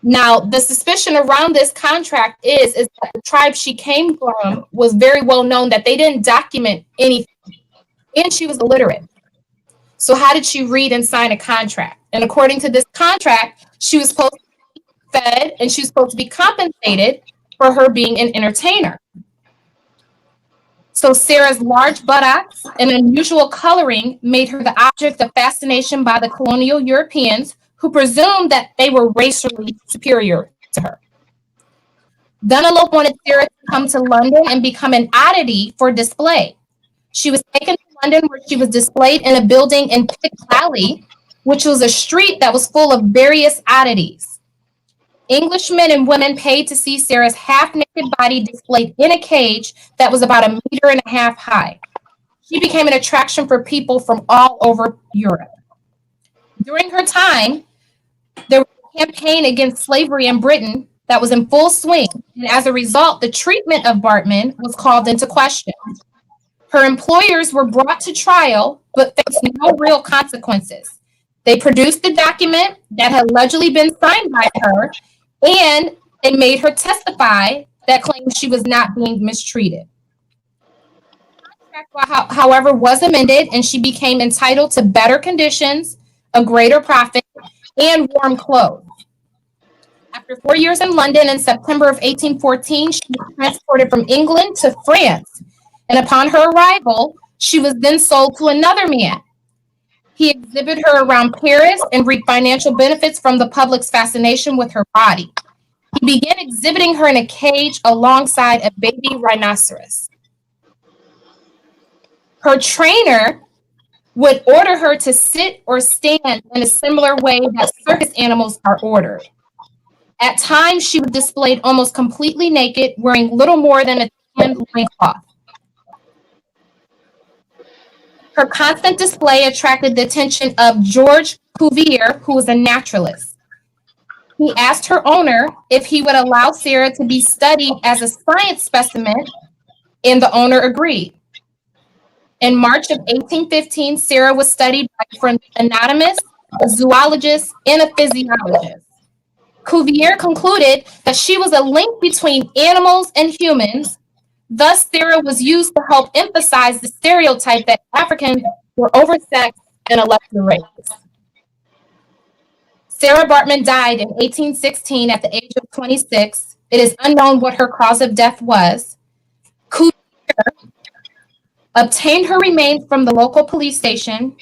Now, the suspicion around this contract is that the tribe she came from was very well known that they didn't document anything, and she was illiterate. So how did she read and sign a contract? And according to this contract, she was supposed to be fed and she was supposed to be compensated for her being an entertainer. So Sarah's large buttocks and unusual coloring made her the object of fascination by the colonial Europeans, who presumed that they were racially superior to her. Dunlop wanted Sarah to come to London and become an oddity for display. She was taken to London, where she was displayed in a building in Piccadilly, which was a street that was full of various oddities. English men and women paid to see Sarah's half-naked body displayed in a cage that was about 1.5 meters high. She became an attraction for people from all over Europe. During her time, there was a campaign against slavery in Britain that was in full swing, and as a result, the treatment of Bartman was called into question. Her employers were brought to trial, but faced no real consequences. They produced the document that had allegedly been signed by her, and it made her testify that claimed she was not being mistreated. The contract, however, was amended, and she became entitled to better conditions, a greater profit, and warm clothes. After 4 years in London, in September of 1814, she was transported from England to France. And upon her arrival, she was then sold to another man. He exhibited her around Paris and reaped financial benefits from the public's fascination with her body. He began exhibiting her in a cage alongside a baby rhinoceros. Her trainer would order her to sit or stand in a similar way that circus animals are ordered. At times, she was displayed almost completely naked, wearing little more than a tan loincloth. Her constant display attracted the attention of George Cuvier, who was a naturalist. He asked her owner if he would allow Sarah to be studied as a science specimen, and the owner agreed. In March of 1815, Sarah was studied by a French anatomist, a zoologist, and a physiologist. Cuvier concluded that she was a link between animals and humans. Thus, Sarah was used to help emphasize the stereotype that Africans were oversexed and a lesser race. Sarah Bartman died in 1816 at the age of 26. It is unknown what her cause of death was. Cuvier obtained her remains from the local police station.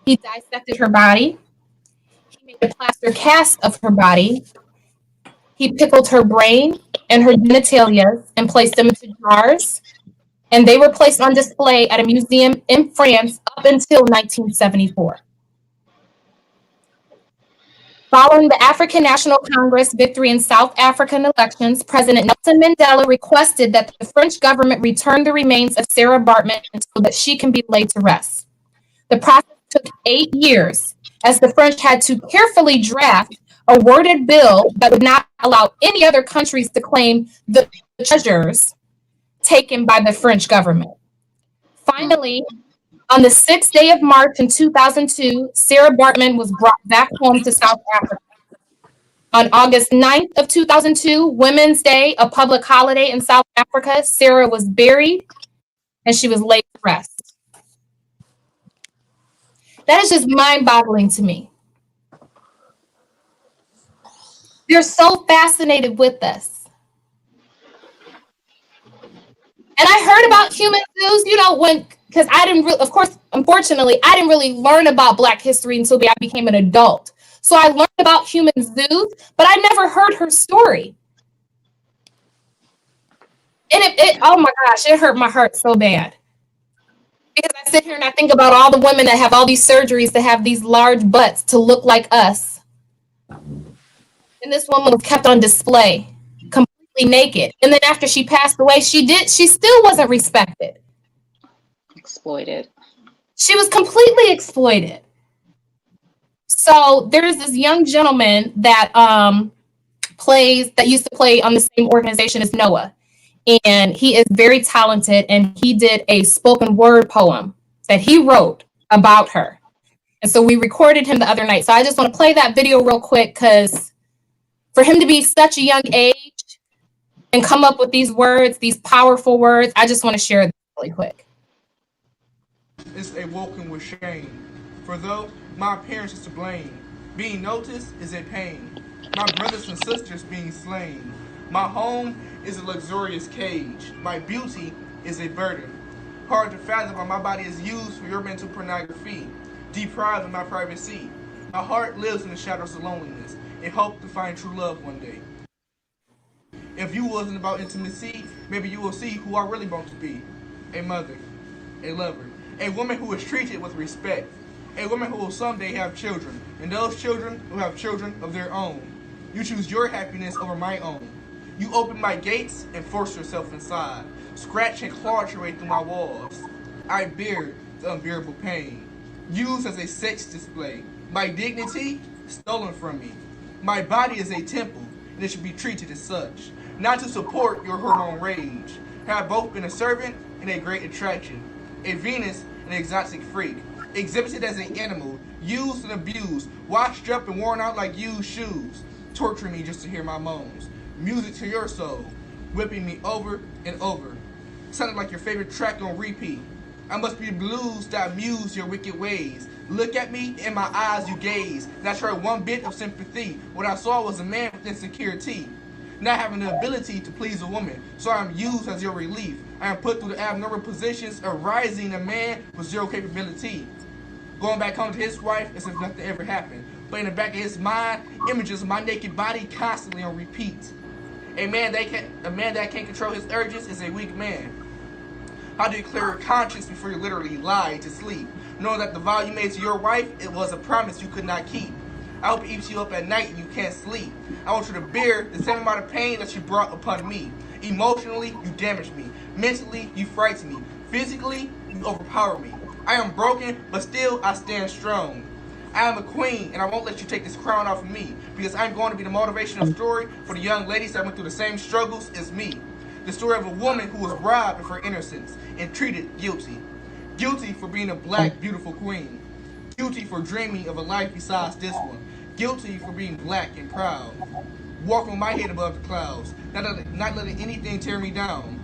He dissected her body. He made a plaster cast of her body. He pickled her brain and her genitalia and placed them into jars. And they were placed on display at a museum in France up until 1974. Following the African National Congress victory in South African elections, President Nelson Mandela requested that the French government return the remains of Sarah Bartman so that she can be laid to rest. The process took 8 years, as the French had to carefully draft a worded bill that would not allow any other countries to claim the treasures taken by the French government. Finally, on the 6th day of March in 2002, Sarah Bartman was brought back home to South Africa. On August 9th of 2002, Women's Day, a public holiday in South Africa, Sarah was buried and she was laid to rest. That is just mind-boggling to me. They're so fascinated with us. And I heard about human zoos, because I didn't really, of course, unfortunately, I didn't really learn about Black history until I became an adult. So I learned about human zoos, but I never heard her story. And oh my gosh, it hurt my heart so bad. Because I sit here and I think about all the women that have all these surgeries to have these large butts to look like us. And this woman was kept on display, completely completely naked. And then after she passed away, she still wasn't respected. Exploited. She was completely exploited. So there's this young gentleman that used to play on the same organization as Noah. And he is very talented, and he did a spoken word poem that he wrote about her. And so we recorded him the other night. So I just want to play that video real quick, because for him to be such a young age and come up with these words, these powerful words, I just want to share this really quick. Is awoken with shame. For though my appearance is to blame, being noticed is a pain. My brothers and sisters being slain. My home is a luxurious cage. My beauty is a burden. Hard to fathom how my body is used for your mental pornography. Deprived of my privacy. My heart lives in the shadows of loneliness and hope to find true love one day. If you wasn't about intimacy, maybe you will see who I really want to be. A mother, a lover, a woman who is treated with respect, a woman who will someday have children, and those children will have children of their own. You choose your happiness over my own. You open my gates and force yourself inside. Scratch and claw your way through my walls. I bear the unbearable pain. Used as a sex display. My dignity stolen from me. My body is a temple, and it should be treated as such. Not to support your hormone rage. Have both been a servant and a great attraction. A Venus and an exotic freak. Exhibited as an animal, used and abused, washed up and worn out like used shoes. Torturing me just to hear my moans. Music to your soul, whipping me over and over. Sounding like your favorite track on repeat. I must be blues that amuse your wicked ways. Look at me, in my eyes you gaze. Not sure one bit of sympathy. What I saw was a man with insecurity. Not having the ability to please a woman, so I am used as your relief. I am put through the abnormal positions of rising a man with zero capability. Going back home to his wife as if nothing ever happened. But in the back of his mind, images of my naked body constantly on repeat. A man that can't control his urges is a weak man. How do you clear your conscience before you literally lie to sleep? Knowing that the vow you made to your wife, it was a promise you could not keep. I hope it eats you up at night and you can't sleep. I want you to bear the same amount of pain that you brought upon me. Emotionally, you damaged me. Mentally, you frighten me. Physically, you overpower me. I am broken, but still I stand strong. I am a queen, and I won't let you take this crown off of me, because I'm going to be the motivational story for the young ladies that went through the same struggles as me. The story of a woman who was robbed of her innocence and treated guilty. Guilty for being a black, beautiful queen. Guilty for dreaming of a life besides this one. Guilty for being black and proud. Walking with my head above the clouds, not letting anything tear me down.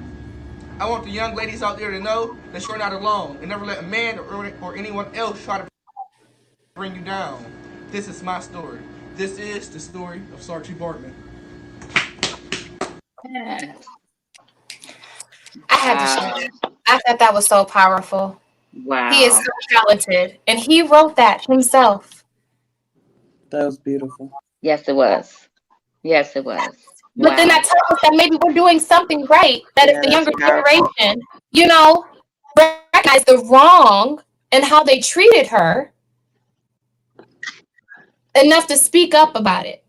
I want the young ladies out there to know that you're not alone, and never let a man or anyone else try to bring you down. This is my story. This is the story of Sarchi Bartman. I had to share. I thought that was so powerful. Wow. He is so talented, and he wrote that himself. That was beautiful. Yes, it was. Yes, it was. But then that tells us that maybe we're doing something right. That if the younger generation, recognize the wrong and how they treated her enough to speak up about it.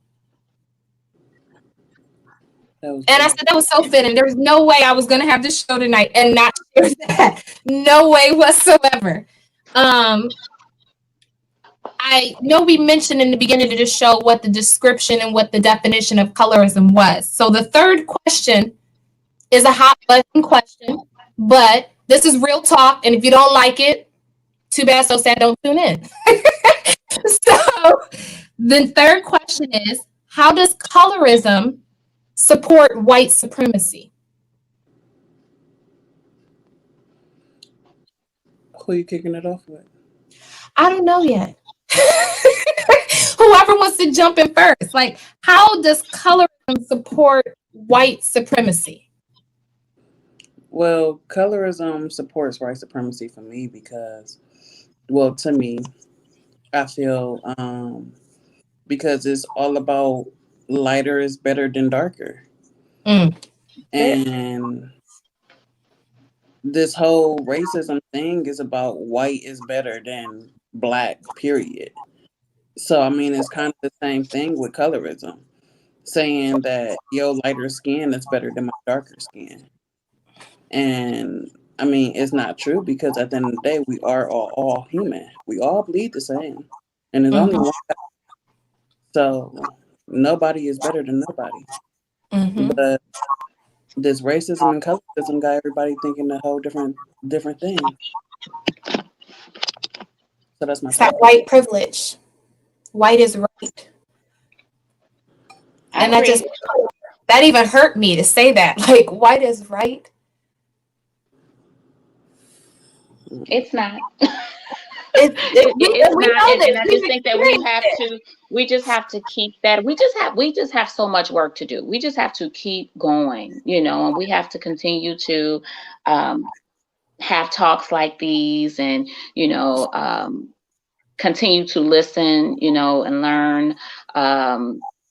And I said that was so fitting. There was no way I was going to have this show tonight and not share that. No way whatsoever. I know we mentioned in the beginning of the show what the description and what the definition of colorism was. So the third question is a hot button question, but this is real talk. And if you don't like it, too bad, so sad, don't tune in. So the third question is, how does colorism support white supremacy? Who are you kicking it off with? I don't know yet. Whoever wants to jump in first. Like, how does colorism support white supremacy? Well, colorism supports white supremacy for me because, well, to me, I feel because it's all about lighter is better than darker. And this whole racism thing is about white is better than black, period. So, I mean, it's kind of the same thing with colorism. saying that your lighter skin is better than my darker skin. And I mean, it's not true, because at the end of the day, we are all human. We all bleed the same. And there's only one. So nobody is better than nobody. But this racism and colorism got everybody thinking a whole different thing. So that's my It's that white privilege. White is right. And that even hurt me to say that. Like, white is right. It's not. It's not, and I just think that we just have to keep that. We just have so much work to do. We just have to keep going, and we have to continue to have talks like these, and continue to listen, and learn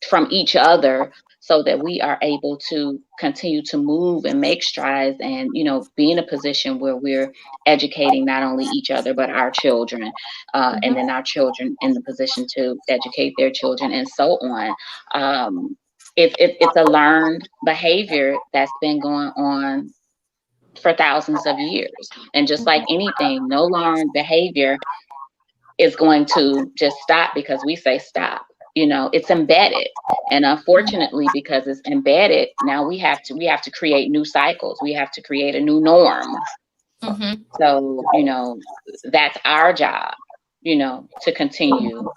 from each other, so that we are able to continue to move and make strides, and be in a position where we're educating not only each other but our children, and then our children in the position to educate their children, and so on. It's a learned behavior that's been going on for thousands of years, and just like anything, no learned behavior is going to just stop because we say stop. It's embedded, and unfortunately, because it's embedded, now we have to create new cycles. We have to create a new norm. So that's our job, to continue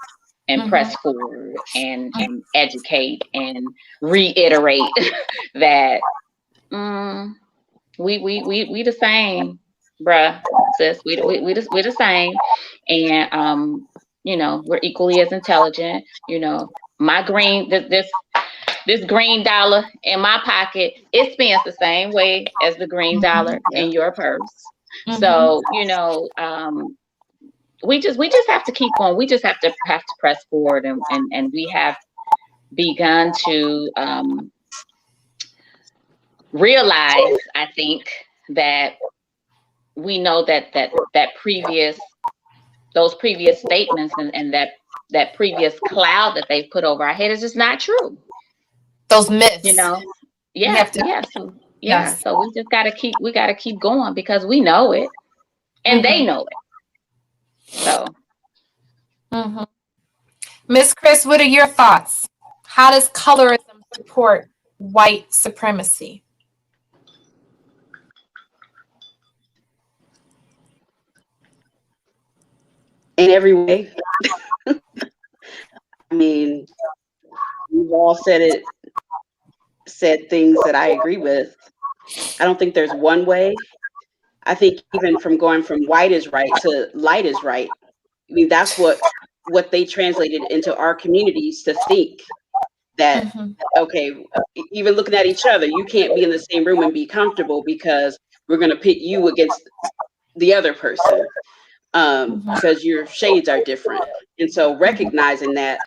and press forward and educate and reiterate that we the same, bruh, sis. We the same, and we're equally as intelligent. My green, this green dollar in my pocket, it spends the same way as the green dollar in your purse. So we just have to keep going. We just have to press forward, and we have begun to realize, I think, that we know that those previous statements and that previous cloud that they've put over our head is just not true. Those myths. So we just gotta keep going, because we know it and they know it. So Miss Chris, what are your thoughts? How does colorism support white supremacy? In every way. I mean, we've all said things that I agree with. I don't think there's one way. I think even from going from white is right to light is right, I mean, that's what they translated into our communities to think that, okay, even looking at each other, you can't be in the same room and be comfortable because we're going to pit you against the other person. Because your shades are different. And so recognizing that,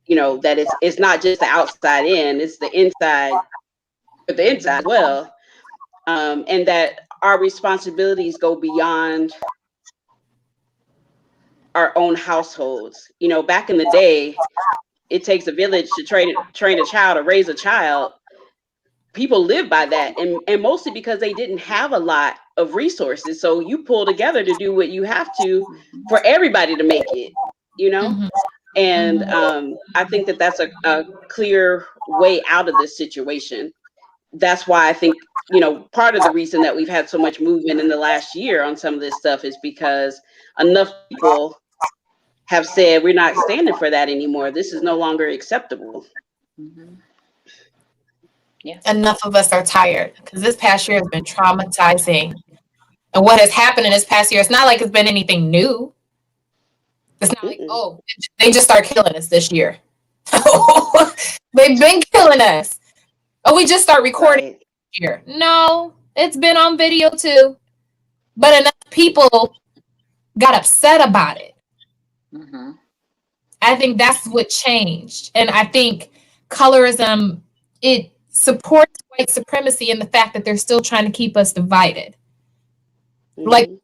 that it's not just the outside in, it's the inside, but the inside as well. And that our responsibilities go beyond our own households. Back in the day, it takes a village to train a child or raise a child. People live by that, and mostly because they didn't have a lot of resources. So you pull together to do what you have to for everybody to make it, And I think that that's a clear way out of this situation. That's why I think, part of the reason that we've had so much movement in the last year on some of this stuff is because enough people have said, we're not standing for that anymore. This is no longer acceptable. Yeah. Enough of us are tired, because this past year has been traumatizing. And what has happened in this past year, it's not like it's been anything new. It's not like, oh, they just start killing us this year. They've been killing us. Oh, we just start recording this year. No, it's been on video too. But enough people got upset about it. I think that's what changed. And I think colorism, it supports white supremacy in the fact that they're still trying to keep us divided. Like I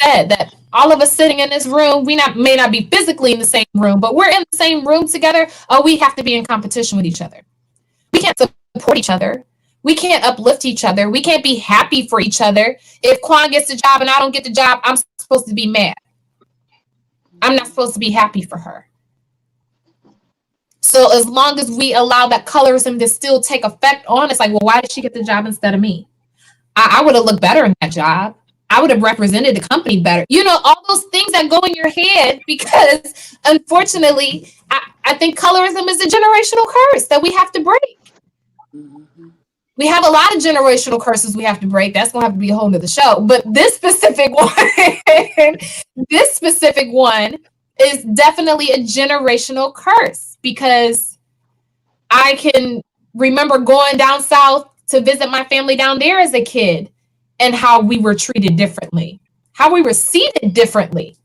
said, that all of us sitting in this room, we may not be physically in the same room, but we're in the same room together. Oh, we have to be in competition with each other. We can't support each other. We can't uplift each other. We can't be happy for each other. If Quan gets the job and I don't get the job, I'm supposed to be mad. I'm not supposed to be happy for her. So as long as we allow that colorism to still take effect on, it's like, well, why did she get the job instead of me? I would have looked better in that job. I would have represented the company better. You know, all those things that go in your head because, unfortunately, I think colorism is a generational curse that we have to break. Mm-hmm. We have a lot of generational curses we have to break. That's going to have to be a whole nother show. But this specific one is definitely a generational curse because I can remember going down south to visit my family down there as a kid and how we were treated differently, how we were seated differently.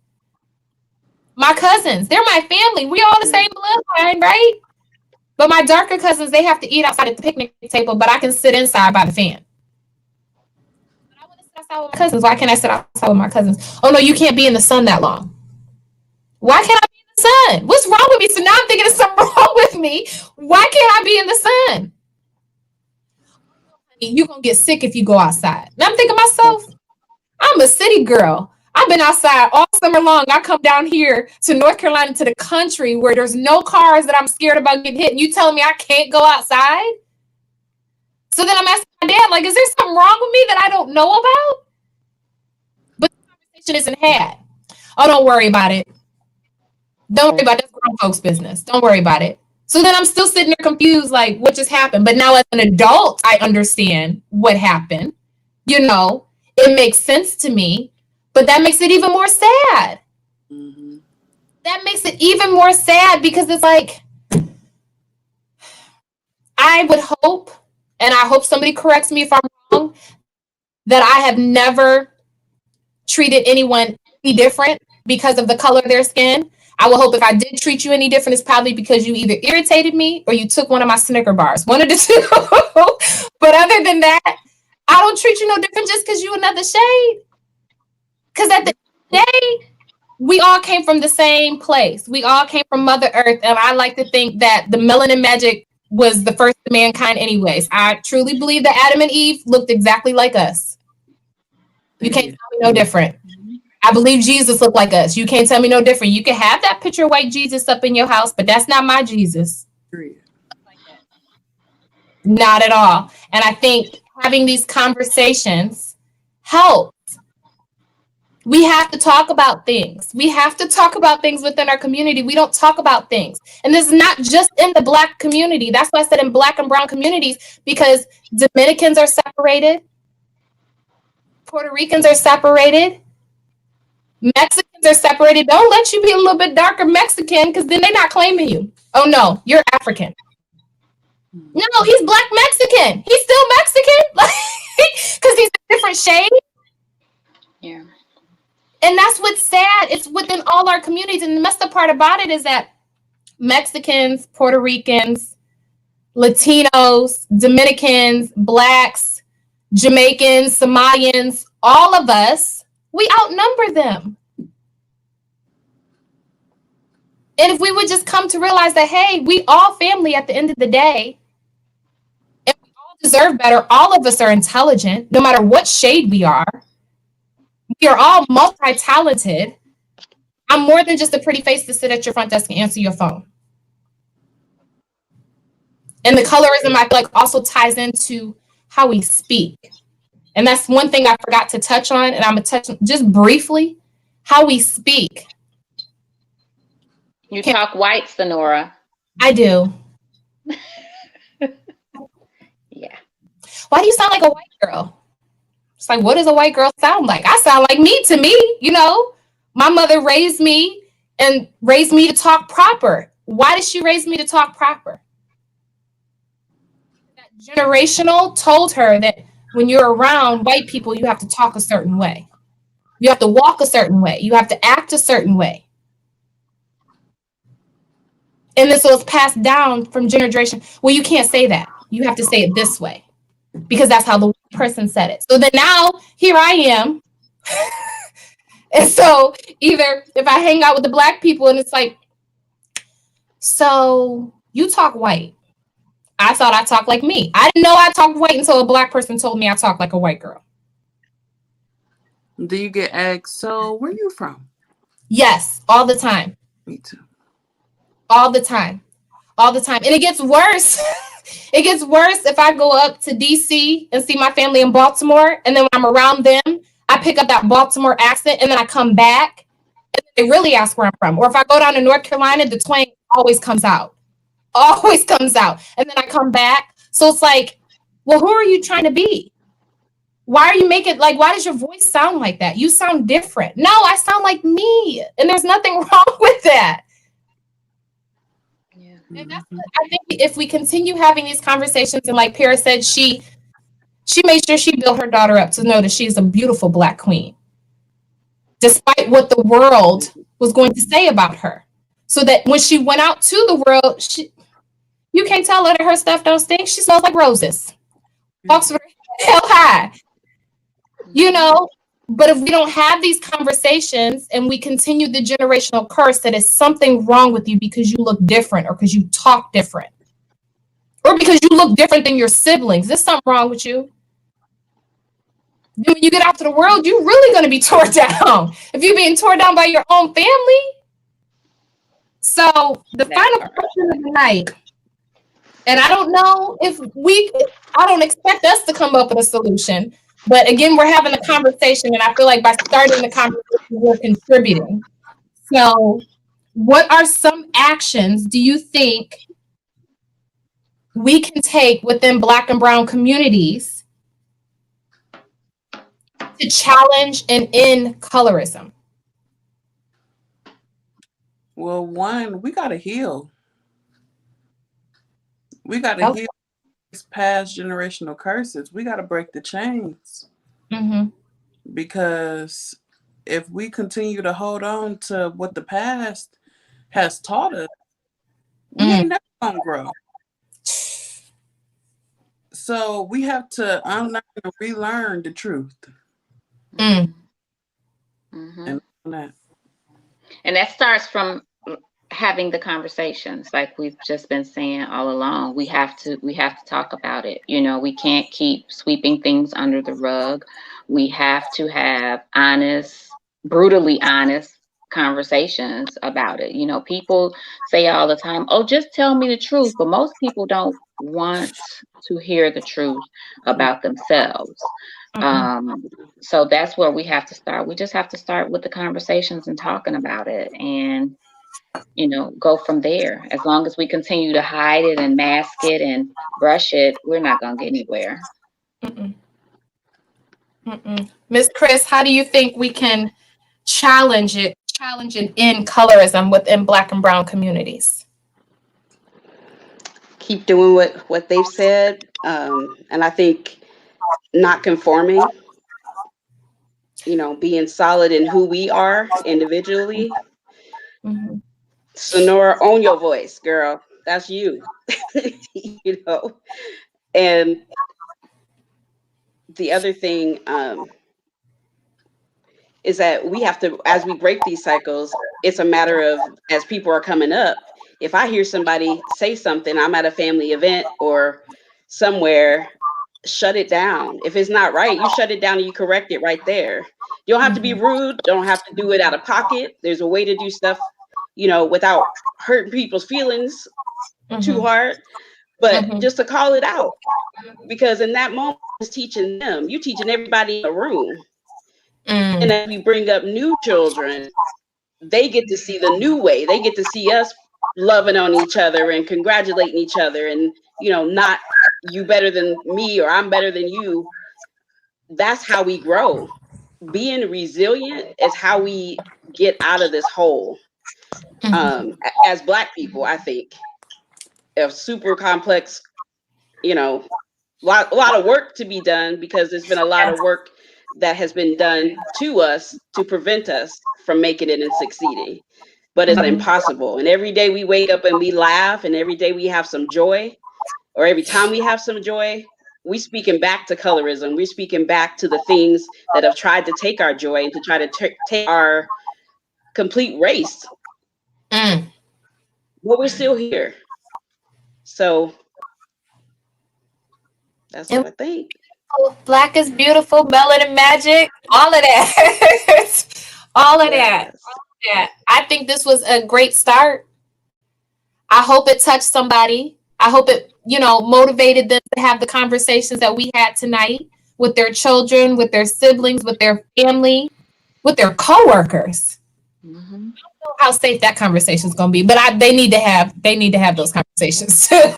My cousins, they're my family. We all the same bloodline, right? But my darker cousins, they have to eat outside at the picnic table, but I can sit inside by the fan. But I want to sit outside with my cousins. Why can't I sit outside with my cousins? Oh, no, you can't be in the sun that long. Why can't I be in the sun? What's wrong with me? So now I'm thinking there's something wrong with me. Why can't I be in the sun? You're going to get sick if you go outside. And I'm thinking to myself, I'm a city girl. I've been outside all summer long. I come down here to North Carolina, to the country where there's no cars that I'm scared about getting hit. And you telling me I can't go outside? So then I'm asking my dad, like, is there something wrong with me that I don't know about? But the conversation isn't had. Oh, don't worry about it. Don't worry about it. That's grown folks' business. Don't worry about it. So then I'm still sitting there confused, like, what just happened? But now as an adult, I understand what happened. You know, it makes sense to me. But that makes it even more sad. Mm-hmm. That makes it even more sad because it's like, I would hope, and I hope somebody corrects me if I'm wrong, that I have never treated anyone any different because of the color of their skin. I will hope if I did treat you any different, it's probably because you either irritated me or you took one of my Snicker bars. One of the two. But other than that, I don't treat you no different just because you another shade. Because at the end of the day, we all came from the same place. We all came from Mother Earth. And I like to think that the melanin magic was the first of mankind anyways. I truly believe that Adam and Eve looked exactly like us. You can't tell me no different. I believe Jesus looked like us. You can't tell me no different. You can have that picture of white Jesus up in your house, but that's not my Jesus. Not at all. And I think having these conversations helps. We have to talk about things. We have to talk about things within our community. We don't talk about things. And this is not just in the Black community. That's why I said in Black and brown communities, because Dominicans are separated. Puerto Ricans are separated. Mexicans are separated. Don't let you be a little bit darker Mexican because then they're not claiming you. Oh, no, you're African. No, he's Black Mexican. He's still Mexican because he's a different shade. Yeah. And that's what's sad. It's within all our communities. And the messed up part about it is that Mexicans, Puerto Ricans, Latinos, Dominicans, Blacks, Jamaicans, Somalians, all of us, we outnumber them. And if we would just come to realize that, hey, we all family at the end of the day, and we all deserve better. All of us are intelligent, no matter what shade we are. We are all multi-talented. I'm more than just a pretty face to sit at your front desk and answer your phone. And the colorism, I feel like, also ties into how we speak. And that's one thing I forgot to touch on, and I'm going to touch just briefly, how we speak. You talk white, Sonora. I do. Yeah. Why do you sound like a white girl? It's like, what does a white girl sound like? I sound like me to me, you know. My mother raised me to talk proper. Why did she raise me to talk proper? That generational told her that when you're around white people, you have to talk a certain way. You have to walk a certain way. You have to act a certain way. And this was passed down from generation. Well, you can't say that. You have to say it this way because that's how the person said it. So then now here I am. And so either if I hang out with the Black people and it's like, so you talk white. I thought I talked like me. I didn't know I talked white until a Black person told me I talked like a white girl. Do you get asked, so where you from? Yes, all the time. Me too. All the time. All the time. And it gets worse. It gets worse if I go up to DC and see my family in Baltimore. And then when I'm around them, I pick up that Baltimore accent and then I come back and they really ask where I'm from. Or if I go down to North Carolina, the twang always comes out. Always comes out. And then I come back. So it's like, well, who are you trying to be? Why are you making like, why does your voice sound like that? You sound different. No, I sound like me. And there's nothing wrong with that. Yeah. And that's what I think if we continue having these conversations, and like Paris said, she made sure she built her daughter up to know that she is a beautiful Black queen, despite what the world was going to say about her. So that when she went out to the world, you can't tell her that her stuff don't stink. She smells like roses. Walks with her hell high. You know, but if we don't have these conversations and we continue the generational curse that is something wrong with you because you look different or because you talk different or because you look different than your siblings, there's something wrong with you. Then when you get out to the world, you're really going to be torn down if you're being torn down by your own family. So the final question of the night, and I don't know if I don't expect us to come up with a solution. But again, we're having a conversation, and I feel like by starting the conversation, we're contributing. So, what are some actions do you think we can take within Black and Brown communities to challenge and end colorism? Well, one, we got to heal. We got to heal these past generational curses. We got to break the chains. Mm-hmm. Because if we continue to hold on to what the past has taught us, we ain't never gonna grow. So we have to unlearn and relearn the truth. Mm-hmm. And that starts from having the conversations, like we've just been saying all along. We have to talk about it. You know, we can't keep sweeping things under the rug. We have to have honest, brutally honest conversations about it. You know, people say all the time, oh, just tell me the truth. But most people don't want to hear the truth about themselves. So that's where we have to start. We just have to start with the conversations and talking about it, and you know, go from there. As long as we continue to hide it and mask it and brush it, we're not going to get anywhere. Ms. Chris, how do you think we can challenge and end colorism within Black and Brown communities? Keep doing what they've said, and I think not conforming. You know, being solid in who we are individually. Mm-hmm. Sonora, own your voice, girl. That's you. You know. And the other thing is that we have to, as we break these cycles, it's a matter of, as people are coming up, if I hear somebody say something, I'm at a family event or somewhere, shut it down. If it's not right, you shut it down and you correct it right there. You don't have to be rude. Don't have to do it out of pocket. There's a way to do stuff, you know, without hurting people's feelings too hard, but just to call it out. Because in that moment, it's teaching them, you teaching everybody in the room. And as we bring up new children, they get to see the new way. They get to see us loving on each other and congratulating each other, and, you know, not you better than me or I'm better than you. That's how we grow. Being resilient is how we get out of this hole. As Black people, I think a super complex, you know, a lot of work to be done, because there's been a lot of work that has been done to us to prevent us from making it and succeeding. But it's not impossible. And every day we wake up and we laugh, and every day we have some joy, or every time we have some joy, we speaking back to colorism. We're speaking back to the things that have tried to take our joy and to try to take our complete race. But we're still here. So That's And what I think. Black is beautiful, melanin magic, all of that. all of that. Yes. Yeah. I think this was a great start. I hope it touched somebody. I hope it, motivated them to have the conversations that we had tonight with their children, with their siblings, with their family, with their coworkers. Mhm. How safe that conversation is going to be, but they need to have those conversations too.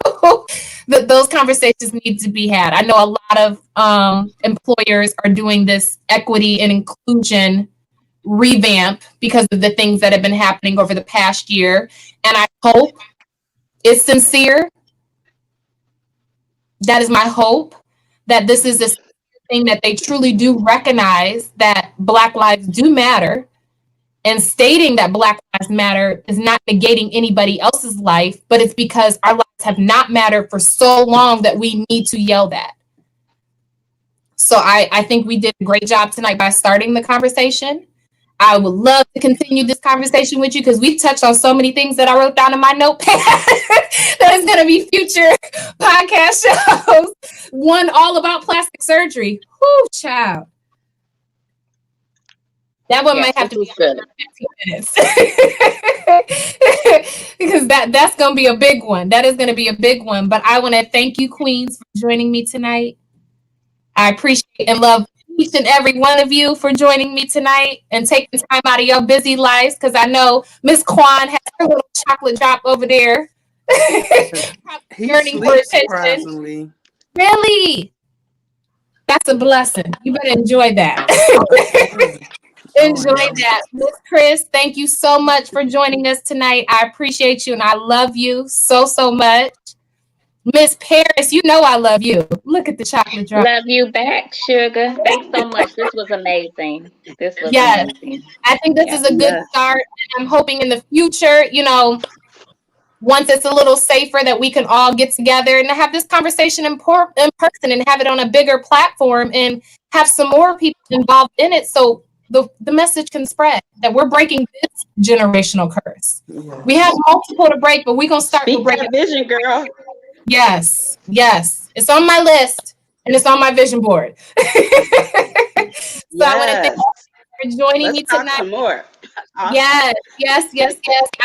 Those conversations need to be had. I know a lot of employers are doing this equity and inclusion revamp because of the things that have been happening over the past year, and I hope it's sincere. That is my hope, that this is a thing that they truly do recognize that Black lives do matter, and stating that Black lives matter is not negating anybody else's life, but it's because our lives have not mattered for so long that we need to yell that. So I think we did a great job tonight by starting the conversation. I would love to continue this conversation with you because we've touched on so many things that I wrote down in my notepad that is going to be future podcast shows. One all about plastic surgery. Whoo, child. That one might have to be 15 minutes because that's going to be a big one. That is going to be a big one. But I want to thank you, Queens, for joining me tonight. I appreciate and love each and every one of you for joining me tonight and taking time out of your busy lives, because I know Miss Kwan has her little chocolate drop over there. He Yearning for sleeps attention. surprisingly. Really? That's a blessing. You better enjoy that. Enjoy that. Miss Chris, thank you so much for joining us tonight. I appreciate you and I love you so, so much. Miss Paris, you know I love you. Look at the chocolate drop. Love you back, sugar. Thanks so much. This was amazing. Yes. Amazing. I think this is a good start. And I'm hoping in the future, once it's a little safer, that we can all get together and have this conversation in person and have it on a bigger platform and have some more people involved in it, so the message can spread that we're breaking this generational curse. Yes. We have multiple to break, but we're going to start Speak to break that vision, girl. Yes. It's on my list and it's on my vision board. So I want to thank you for joining me tonight. Some more. Awesome. Yes.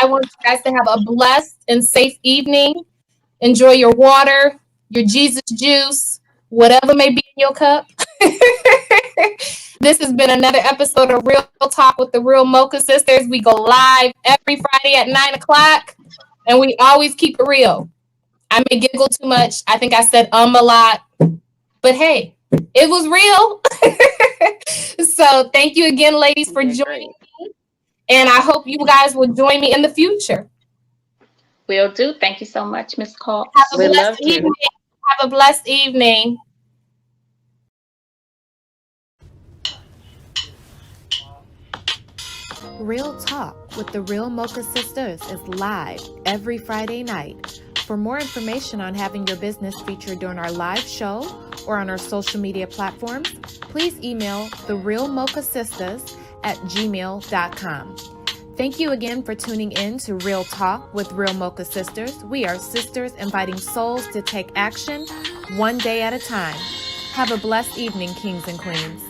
I want you guys to have a blessed and safe evening. Enjoy your water, your Jesus juice, whatever may be in your cup. This has been another episode of Real Talk with the Real Mocha Sisters. We go live every Friday at 9:00, and we always keep it real. I may giggle too much. I think I said a lot, but hey, it was real. So thank you again, ladies, for joining me. And I hope you guys will join me in the future. Will do. Thank you so much, Miss Cole. Have a blessed evening. Have a blessed evening. Real Talk with the Real Mocha Sisters is live every Friday night. For more information on having your business featured during our live show or on our social media platforms, please email therealmochasistas@gmail.com. Thank you again for tuning in to Real Talk with Real Mocha Sisters. We are sisters inviting souls to take action one day at a time. Have a blessed evening, kings and queens.